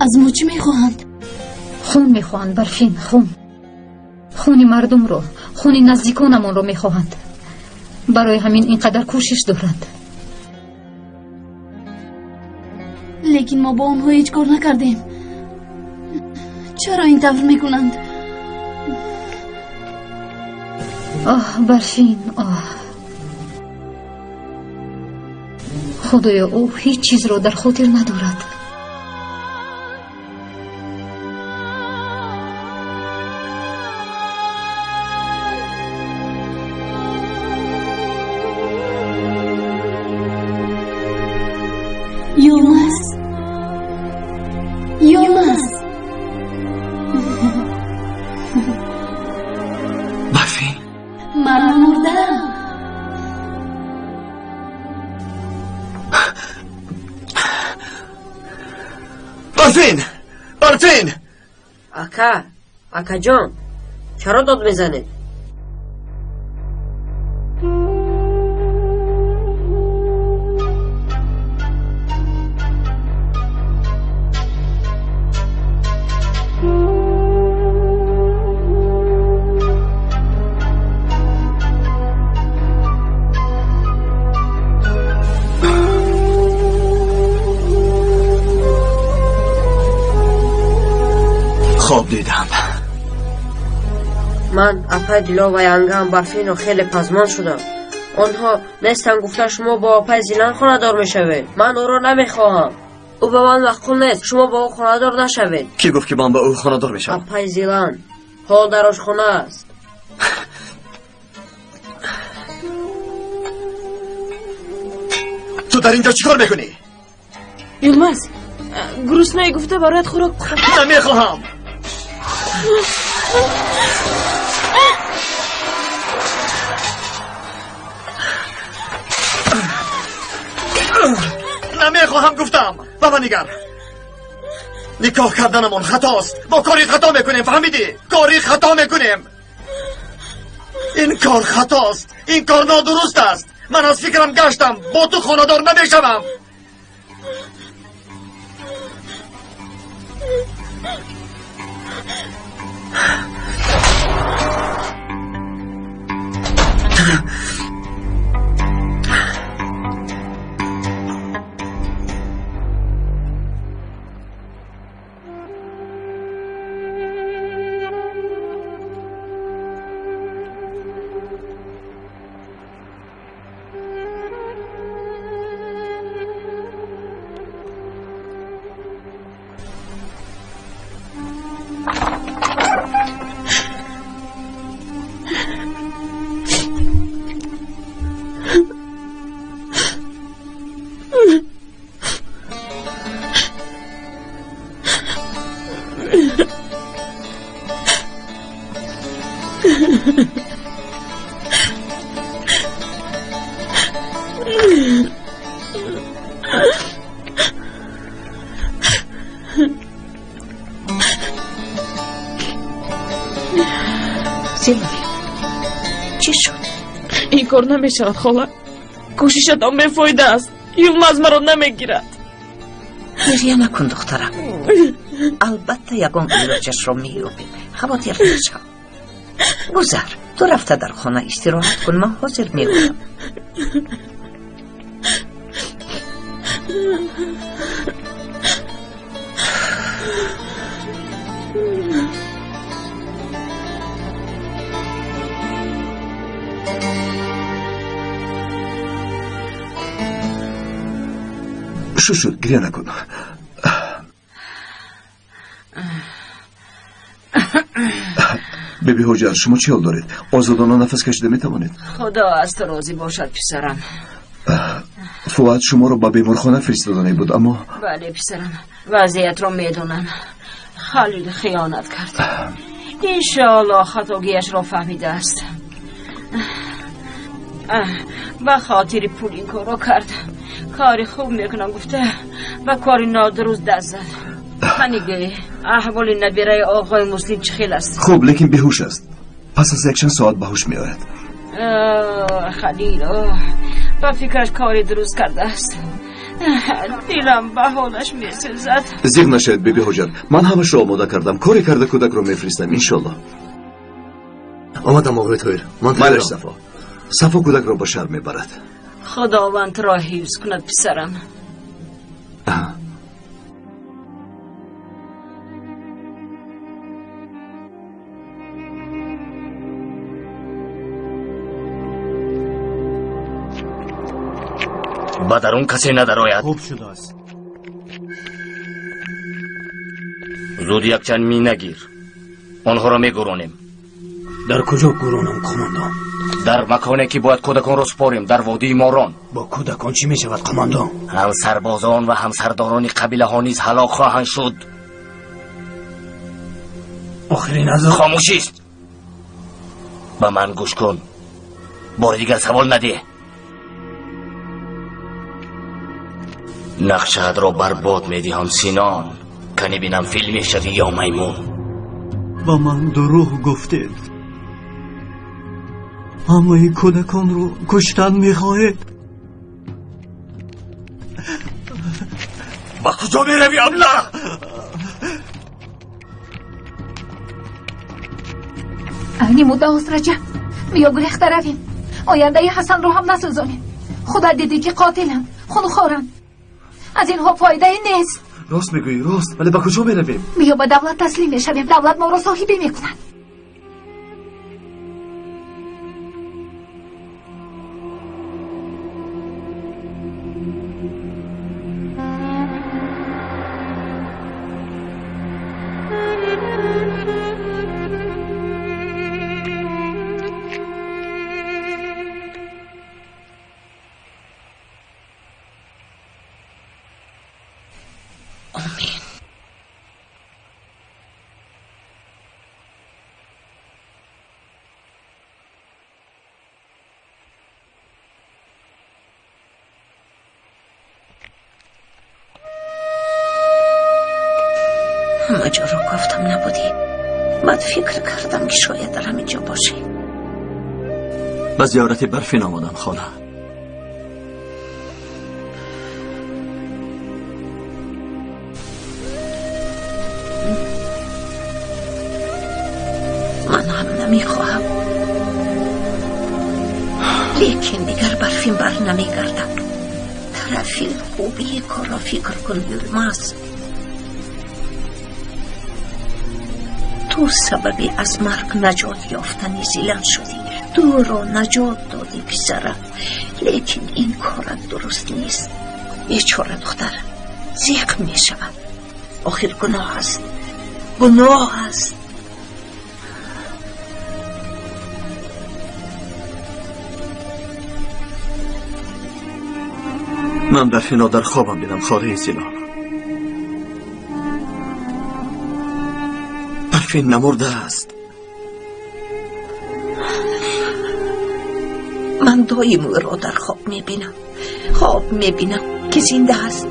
از ما چی میخواهند؟ خون میخواهند برفین، خون مردم رو، خون نزدیکانمان رو میخواهند. برای همین اینقدر کوشش دارند. لیکن ما با اونها هیچ کار نکردیم. چرا این طور میکنند؟ برفین خدایا او هیچ چیز را در خاطر ندارد. یومس برفین من مردم. برفین اکا جان چرا داد میزنید؟ خواب دیدم. من اپای دیلا و ینگم برفین و خیلی پزمان شدم. آنها نیستن گفتن شما با اپای زیلان خاندار میشوید. من او را نمیخواهم. او به من معقول نیست شما با او خاندار نشوید. کی گفت که من با او خاندار میشم؟ اپای زیلان حال در آشخانه است. تو در اینجا چیکار میکنی؟ یلمز گرسنه گفته برایت خوراک بخورم. نمیخواهم. نمیخواهم گفتم. بابا نگر نکاح کردنمون خطاست. ما کاری خطا میکنیم فهمیدی؟ کاری خطا میکنیم. این کار خطاست. این کار نادرست است. من از فکرم گشتم با تو خاندار نمیشوم. زیلانی چی شد؟ این کار نمیشود خاله. کوششتان بیفایده است. یلمز مرا نمیگیرد. گریه نکن دخترم. البته یگان علاجش را مییابیم. خواطر نشو. گذر تو رفته در خانه استراحت کن. من حاضر میگویم. شد گریه نکن. بیبی حجر شما چی حال دارید؟ آزادانه نفس کشیده میتوانید؟ خدا از تو راضی باشد پسرم. فواد شما رو با بیمارخانه فرستادنی بود اما بله پسرم وضعیت را میدونم. خلیل خیانت کرد. انشاءالله خطاگیش را فهمیده است. به خاطر پول این کار را کرد. کاری خوب میکنم گفته و کاری نادرست دست زد. خنیگه احوال نبیره آقای مسلم چه خیل است؟ خوب لیکن بیهوش است. پس از یک چند ساعت به هوش میآید. خلیل با فکرش کاری درست کرده است. دلم به حالش میسوزد. زیر نشید بیبی حجر. من همش را آماده کردم. کاری کرده کودک رو میفرستم انشالله. آمدم آقای طاهر. من مالش صفا کودک را با شر میبرد. خداوند را حفظ کند پسرم. با درون کسی ندارد. خوب شده است. زود یک چند می نگیر. آنها را می گرونیم. در کجا گرونم قماندان؟ در مکانی که باید کودکان را سپاریم، در وادی ماران. با کودکان چی می شود قماندان؟ هم سربازان و هم سرداران قبیله ها نیز هلاک خواهند شد. آخرین از خاموشی است. به من گوش کن. بار دیگر سوال نده. نقشه‌ات را برباد می‌دهم سینان. کنی بینم فیلم شوی یا میمون. با من دروغ گفتید. همه کودکان رو کشتن می‌خواهید. با کجا می‌روی ابله؟ اینی مدت است رجب. بیا گریخته رویم. آینده حسن رو هم نسوزانیم. خدا دیدی که قاتلم، خونخوارم. از اینها فایده نیست. راست میگویی، راست. ولی با کجا میرویم؟ بیا به دولت تسلیم بشویم. دولت ما را صاحبی میکنند. همه جا رو گفتم نبودی. بعد فکر کردم که شاید در همینجا باشی. به زیارت برفین آمدم خاله. من هم نمیخواهم، لیکن دیگر برفین بر نمیگردم. طرفی خوبی کار را فکر کن یلماز. تو سببی از مرگ نجات یافتنی زیلن شدی. تو رو نجات دادی پسرم، لیکن این کار درست نیست. بیچاره دختر زیق می شود. آخر گناه است، گناه است. من برفینا در خوابم دیدم خاله زیلان. برفین نمرده است. من دایم او را در خواب میبینم که زنده است.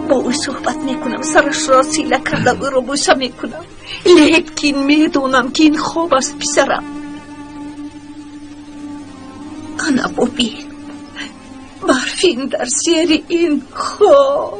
با او صحبت میکنم، سرش را سیله کرده او را بوسه میکنم، لیکن میدونم که این خواب است پسرم. انا ببین برفین در زیر این خواب.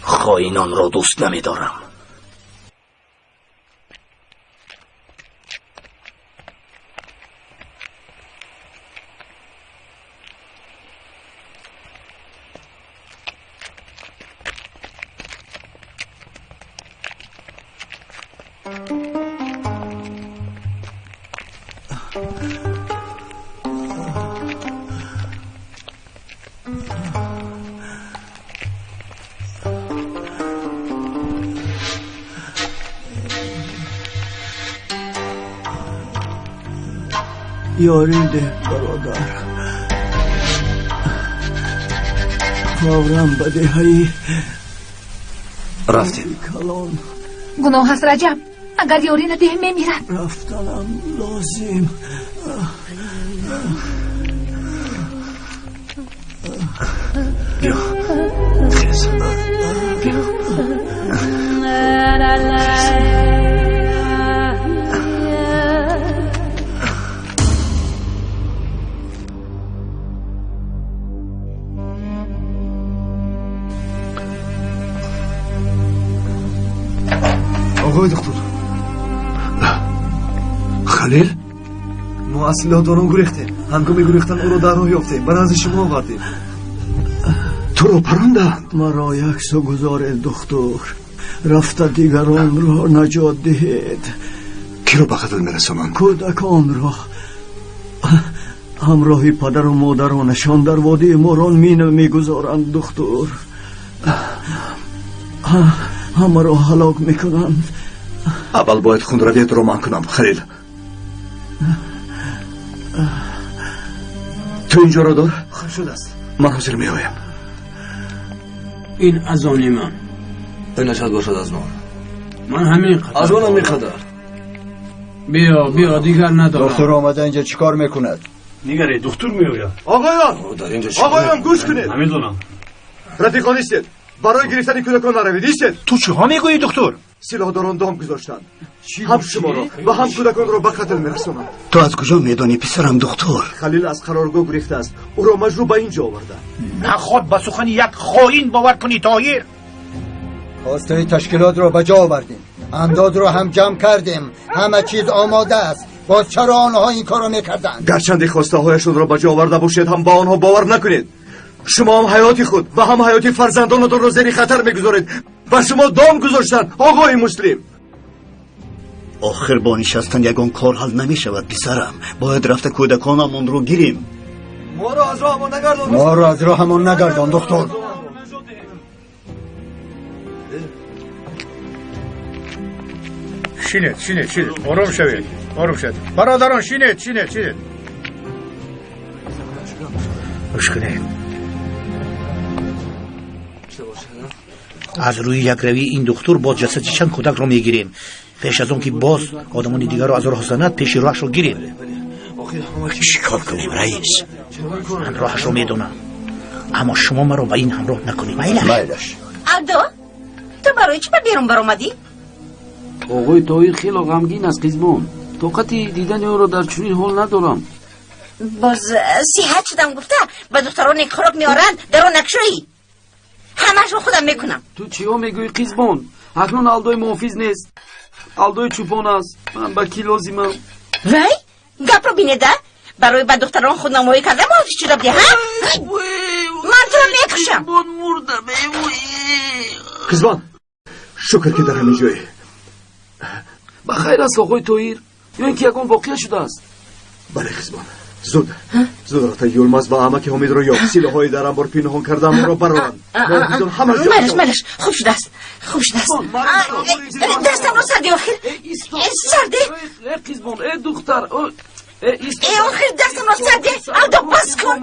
خائنان را دوست نمی‌دارم. یاری ده برادر، خواهرم بده هایی رفتیم. گناه هست رجب. اگر یاری نده میمیرد. رفتنم لازم. بیا خیز بیا. آقای دکتر خلیل ما از سلاحداران گریختیم. هنگامی گریختن او را در راه یافتیم و نزد شما آوردیم. تو را پراندند. مرا یک سو گذارید دکتر. رفته دیگران را نجات دهید. کی را به قتل میرسانند؟ کودکان را. همراهی پدر و مادرانشان در وادی موران میگذارند دکتر. همه را هلاک میکنند. اول باید خونرویت را من کنم. خلیل تو اینجا را دار؟ خوب شده است. من حاضر می آیم. این از آن من. این نشد باشد از من. من همین قدر. از منم میقدر. بیا دیگر ندارم. دکتر آمده اینجا چیکار میکند؟ نگره دکتر میآید. آقایان گوش کنید. نمیدونم. رفیقان ایستید. برای گرفتن کودکان نروید. ایستید. تو چه ها میگویی دکتر؟ سلاحداران دام گذاشتند. هم شما را و هم کودکان را به قتل میرسانند. تو از کجا میدانی پسرم دکتر؟ خلیل از قرارگاه گرفته است. او را مجبور به اینجا آورده. نخواد به سخن یک خائن باور کنی طاهر. خواسته تشکیلات را به جا آوردیم. امداد را هم جمع کردیم. همه چیز آماده است. باز چرا آنها این کارو میکردند؟ گرچند خواسته هایشون را به جا آورده باشید هم با آنها باور نکنید. شما هم حیات خود و هم حیات فرزندانتان را زیر خطر میگذارید. و شما دام گذاشتن آقای مسلم. آخر با نشستن یگان کار حل نمی شود پسرم. باید رفته کودکانمون رو گیریم. ما را از راهمان نگردان دکتر. شینید آروم شوید. برادران شینید. گوش کنید. از روی یک روی این دکتر با جسد چند کودک را میگیریم. پیش از اون که باز آدمان دیگر را از راه حسنت پیش راهش رو گیریم. چیکار کنیم رئیس؟ من راهش رو میدونم، اما شما مرا با این همراه نکنید. بایدش. الدو تو برای چی به بیرون برآمدی؟ آقای طاهر خیلی غمگین است قزمان. طاقتی دیدن او را در چنین حال ندارم. باز صحت شدم گفته به دختران یک خوراک میارند در اون نکشویی. همش رو خودم میکنم. تو چیا میگویی قزمان؟ اکنون الدوی محافظ نیست، الدوی چوپان است. من با کی لازمم؟ وای گپ رو بینیده برای به دختران خودنمایی کرده محافظ شده بده ها؟ من تو رو میکشم. قزمان شکر که در همین جایی. بخیر است آقای طاهر یا اینکه یکان واقعه شده است؟ بله قزمان زود رفته یلماز و عمک حمید را یا سلاح‌های در انبار پنهان کرده اما را برآورند. محافظان همه جا ملش خوب شده است. دستم رو سردی آخر سرده. قزمان ای دختر ای آخر دستم رو سرده. الدو بس کن.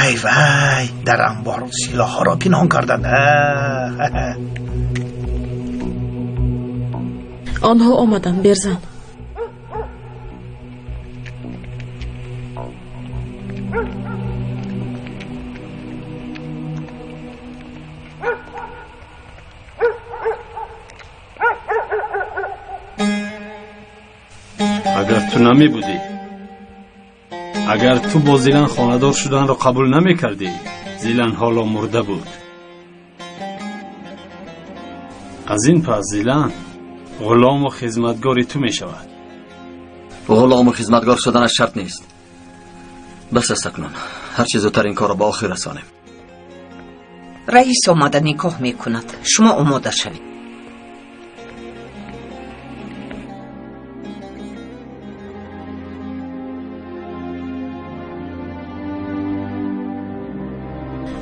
ای وای در انبار سلاح ها را پنهان کردند. آنها آمدند برزن. اگر تو نمی بودی، اگر تو با زیلن خاندار شدن را قبول نمی کردی، زیلن حالا مرده بود. از این پس زیلن غلام و خدمتگاری تو می شود. غلام و خدمتگار شدنش شرط نیست. بس است اکنون هر چیز زودتر این کار را به آخر رسانیم. رئیس آمده نکاح میکند. شما آماده شوید.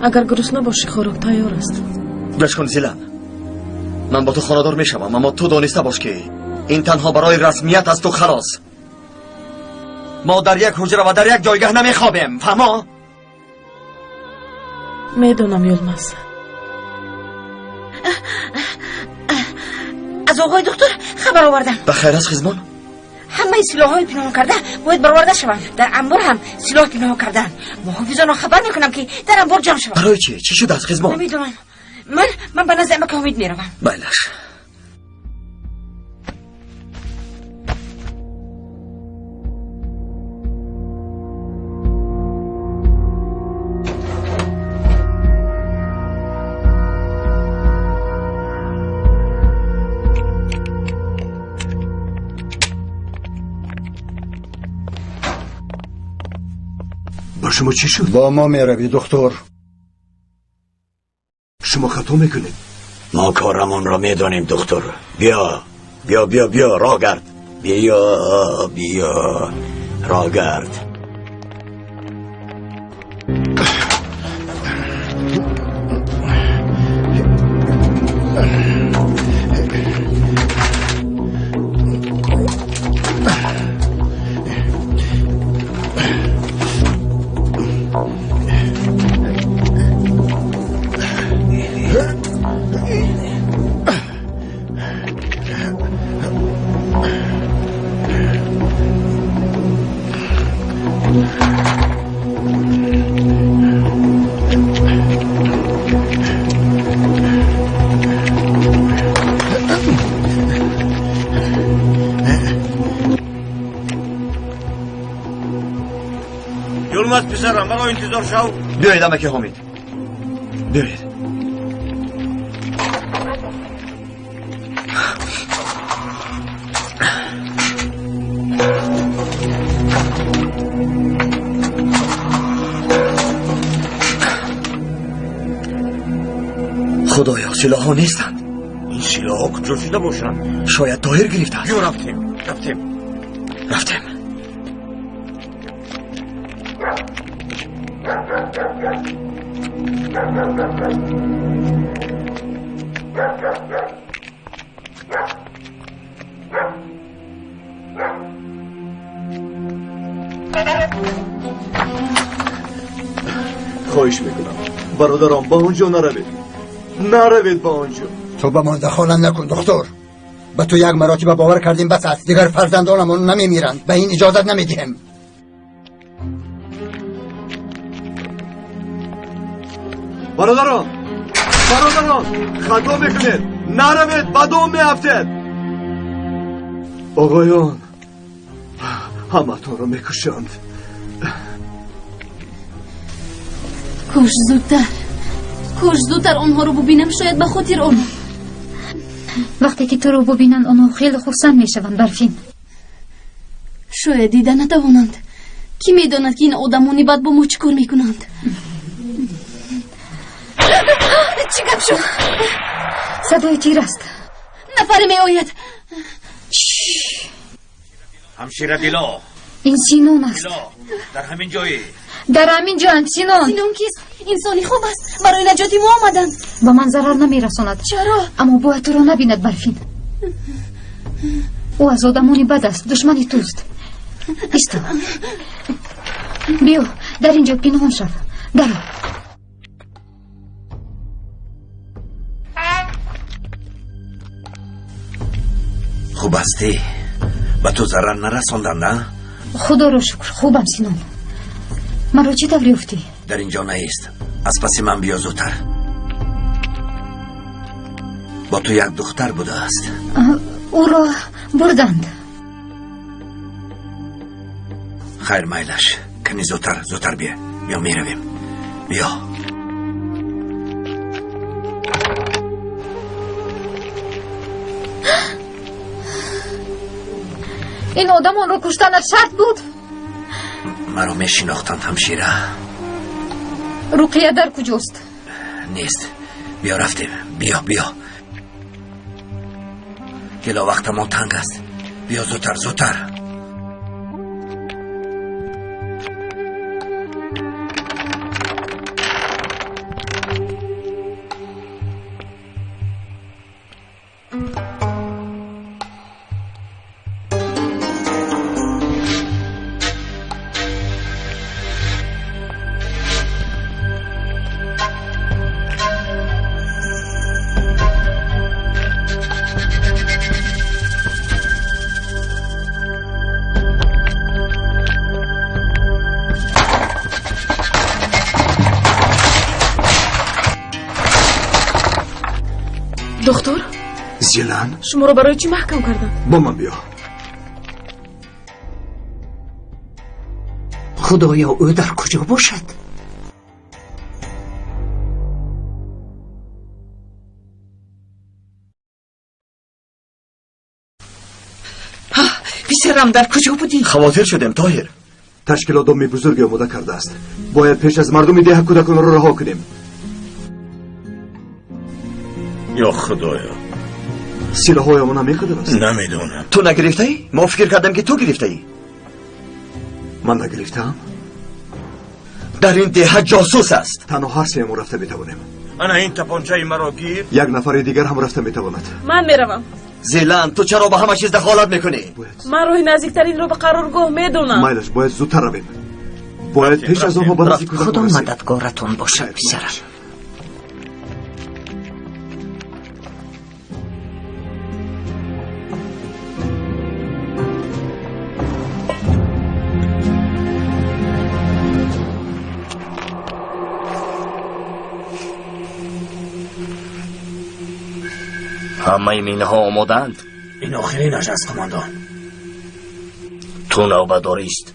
اگر گرسنه باشی خوراک تیار است. گوش کن زیلن، من با تو خاندار می شوم، اما تو دانسته باش که این تنها برای رسمیت است و خلاص. ما در یک حجره و در یک جایگاه نمی خوابیم، فهما؟ میدونم یلماز. از آقای دکتر خبر آوردم. بخیر است خزمان؟ همه سلاح‌های پنهان کرده باید برآورده شوند. در انبار هم سلاح پنهان کردن. محافظان را خبر میکنم که در انبار جمع شوند. برای چی شده است خزمان؟ نمیدونم. من به نزد عمک حمید میروم. بایلش. با شما چی شد؟ با ما میروی دکتر. شما خطا میکنید. ما کارمون را میدانیم دکتر. بیا بیا بیا بیا راه گرد. بیا بیا راه گرد. Yılmaz pizarra bana intizar şav. بیایید امک حامد بیایید. خدایا سلاح ها نیستند. این سلاح ها کجا شده باشند؟ شاید طاهر گرفته است. بیا رفتیم. خواهش میکنم برادران با اونجا نروید با اونجا. تو با ما دخالت نکن دکتر. به تو یک مراتب باور کردیم بس است. دیگر فرزندانمون نمیمیرند. به این اجازت نمیدیم. برادران خطا میکنید. نروید بدون میافتید. آقایان همه تون رو میکشند. کش زودتر آنها رو ببینم. شاید به خاطر آن وقتی که تو رو ببینن آنها خیلی خرسند میشوند برفین. شاید دیده نتوانند. کی میداند که این آدمانی بعد با ما چیکار میکنند؟ چی گپ شد؟ صدای تیر است. نفر می آید. همشیره دیلا. این سینون است. در همین جایی. در همین جا سینون. سینون کیست؟ انسانی خوب است. برای نجات ما آمدند. با من ضرر نمیرساند. چرا؟ اما باید تو را نبیند برفین. او از آدمانی بد است. دشمنی توست. ایستا. بیا در اینجا پنهان شو. درو. خوب هستی؟ به تو ضرر نرساندن نه؟ خدا رو شکر خوبم سینون. من رو چی طوری افتی؟ در اینجا نیست. از پس من بیا زودتر. با تو یک دختر بوده است. او را بردند. خیر میلش. کنی زودتر بیا میرویم. بیا. این آدم آن رو کشتنت شرط بود؟ مرا میشناختند همشیره. رقیه در کجاست؟ نیست. بیا رفتیم. بیا گلا وقت ما تنگ است. بیا زودتر. دکتر زیلان شما رو برای چی محکم کردن؟ با من بیا. خدایا او در کجا باشد؟ پسرم در کجا بودی؟ خواطر شدم طاهر. تشکیلات دامی بزرگی آماده کرده است. باید پیش از مردم ده کودکان را رها کنیم. یا خدایا، سلاح‌های ما نمی‌قدر است. نمیدونم. تو نگرفته ای؟ ما فکر کردم که تو گرفته ای. من نگرفتم. در این ده جاسوس است. تنها هر سه ما رفته میتوانیم. انا این تپانچه مرا گیر. یک نفر دیگر هم رفته میتواند. من میروم. زیلان تو چرا با همه چیز دخالت میکنی؟ من راه نزدیکترین رو به قرارگاه میدونم. مایلش باید زودتر رویم. باید پیش از آنها برای خدا مددگارتون باشه پسرم. همه مینه ها آمادند. این آخرینش از قماندان. تو نوبتداری است.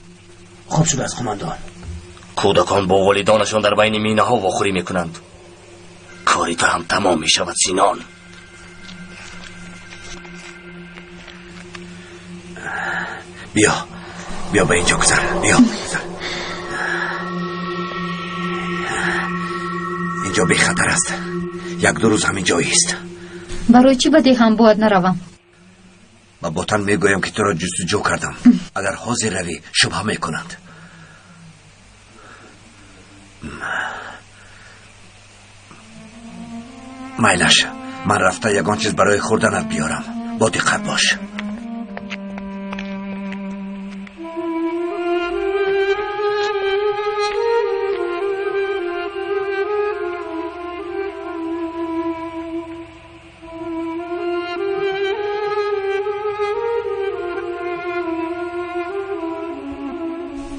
خوب شد از قماندان. کودکان با والدانشان در بین مینه ها واخوری میکنند. کاری تو هم تمام می شود سینان. بیا به اینجا گذر. بیا اینجا بی خطر است. یک دو روز همین جایی است. برای چی بده هم باید نروم؟ با بوتان میگویم که تو را جستجو کردم. اگر حاضر روی شبه میکنند. مایلش، من رفته یگان چیز برای خوردنت بیارم. با دقت باش.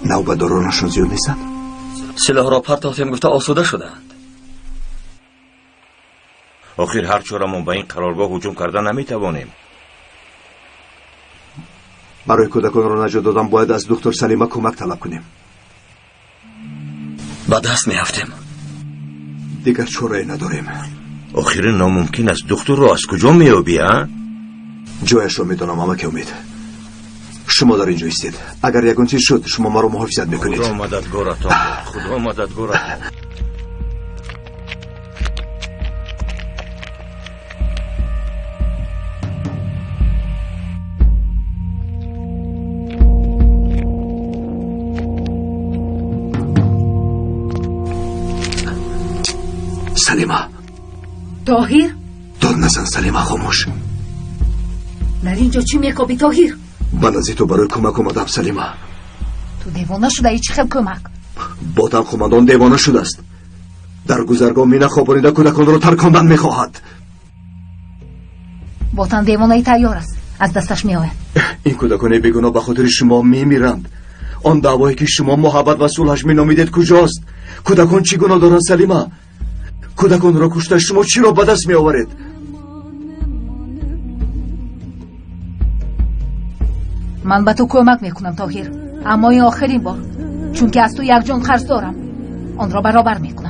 نوبتدارانشون زیاد نیستند؟ سلاح را پرتافتیم گفته آسوده شدند. آخر هر چورمون به این قرارگاه هجوم کردن نمیتوانیم. برای کودکان را نجات دادن باید از دکتر سلیمه کمک طلب کنیم. با دست میافتیم. دیگر چوره‌ای نداریم. آخر ناممکن است. دکتر را از کجا میابی؟ جایش را میدونم اما که امید. شما در اینجا ایستید. اگر یکون چیز شد شما ما رو محافظت میکنید. خدا مددگارتان. خدا مددگارتان. سلیمه. طاهر؟ داد نزن سلیمه، خاموش. در اینجا چی میکابی طاهر؟ من از تو برای کمک اومدم سلیمه. تو دیوانه شده ای چی خیل کمک؟ باتن قماندان دیوانه شده است. در گذرگاه مینه خوابانیده کودکان را ترکاندن میخواهد. باتن دیوانه تیار است. از دستش میآید. این کودکان بیگناه به خاطر شما میمیرند. آن دعوایی که شما محبت و صلحش مینامیدید کجاست؟ کودکان چی گناه دارند سلیمه؟ کودکان را کشته شما چی را به دست می آورید؟ من به تو کمک میکنم طاهر، اما این آخرین بار، چون که از تو یک جان قرض دارم. آن را برابر میکنم.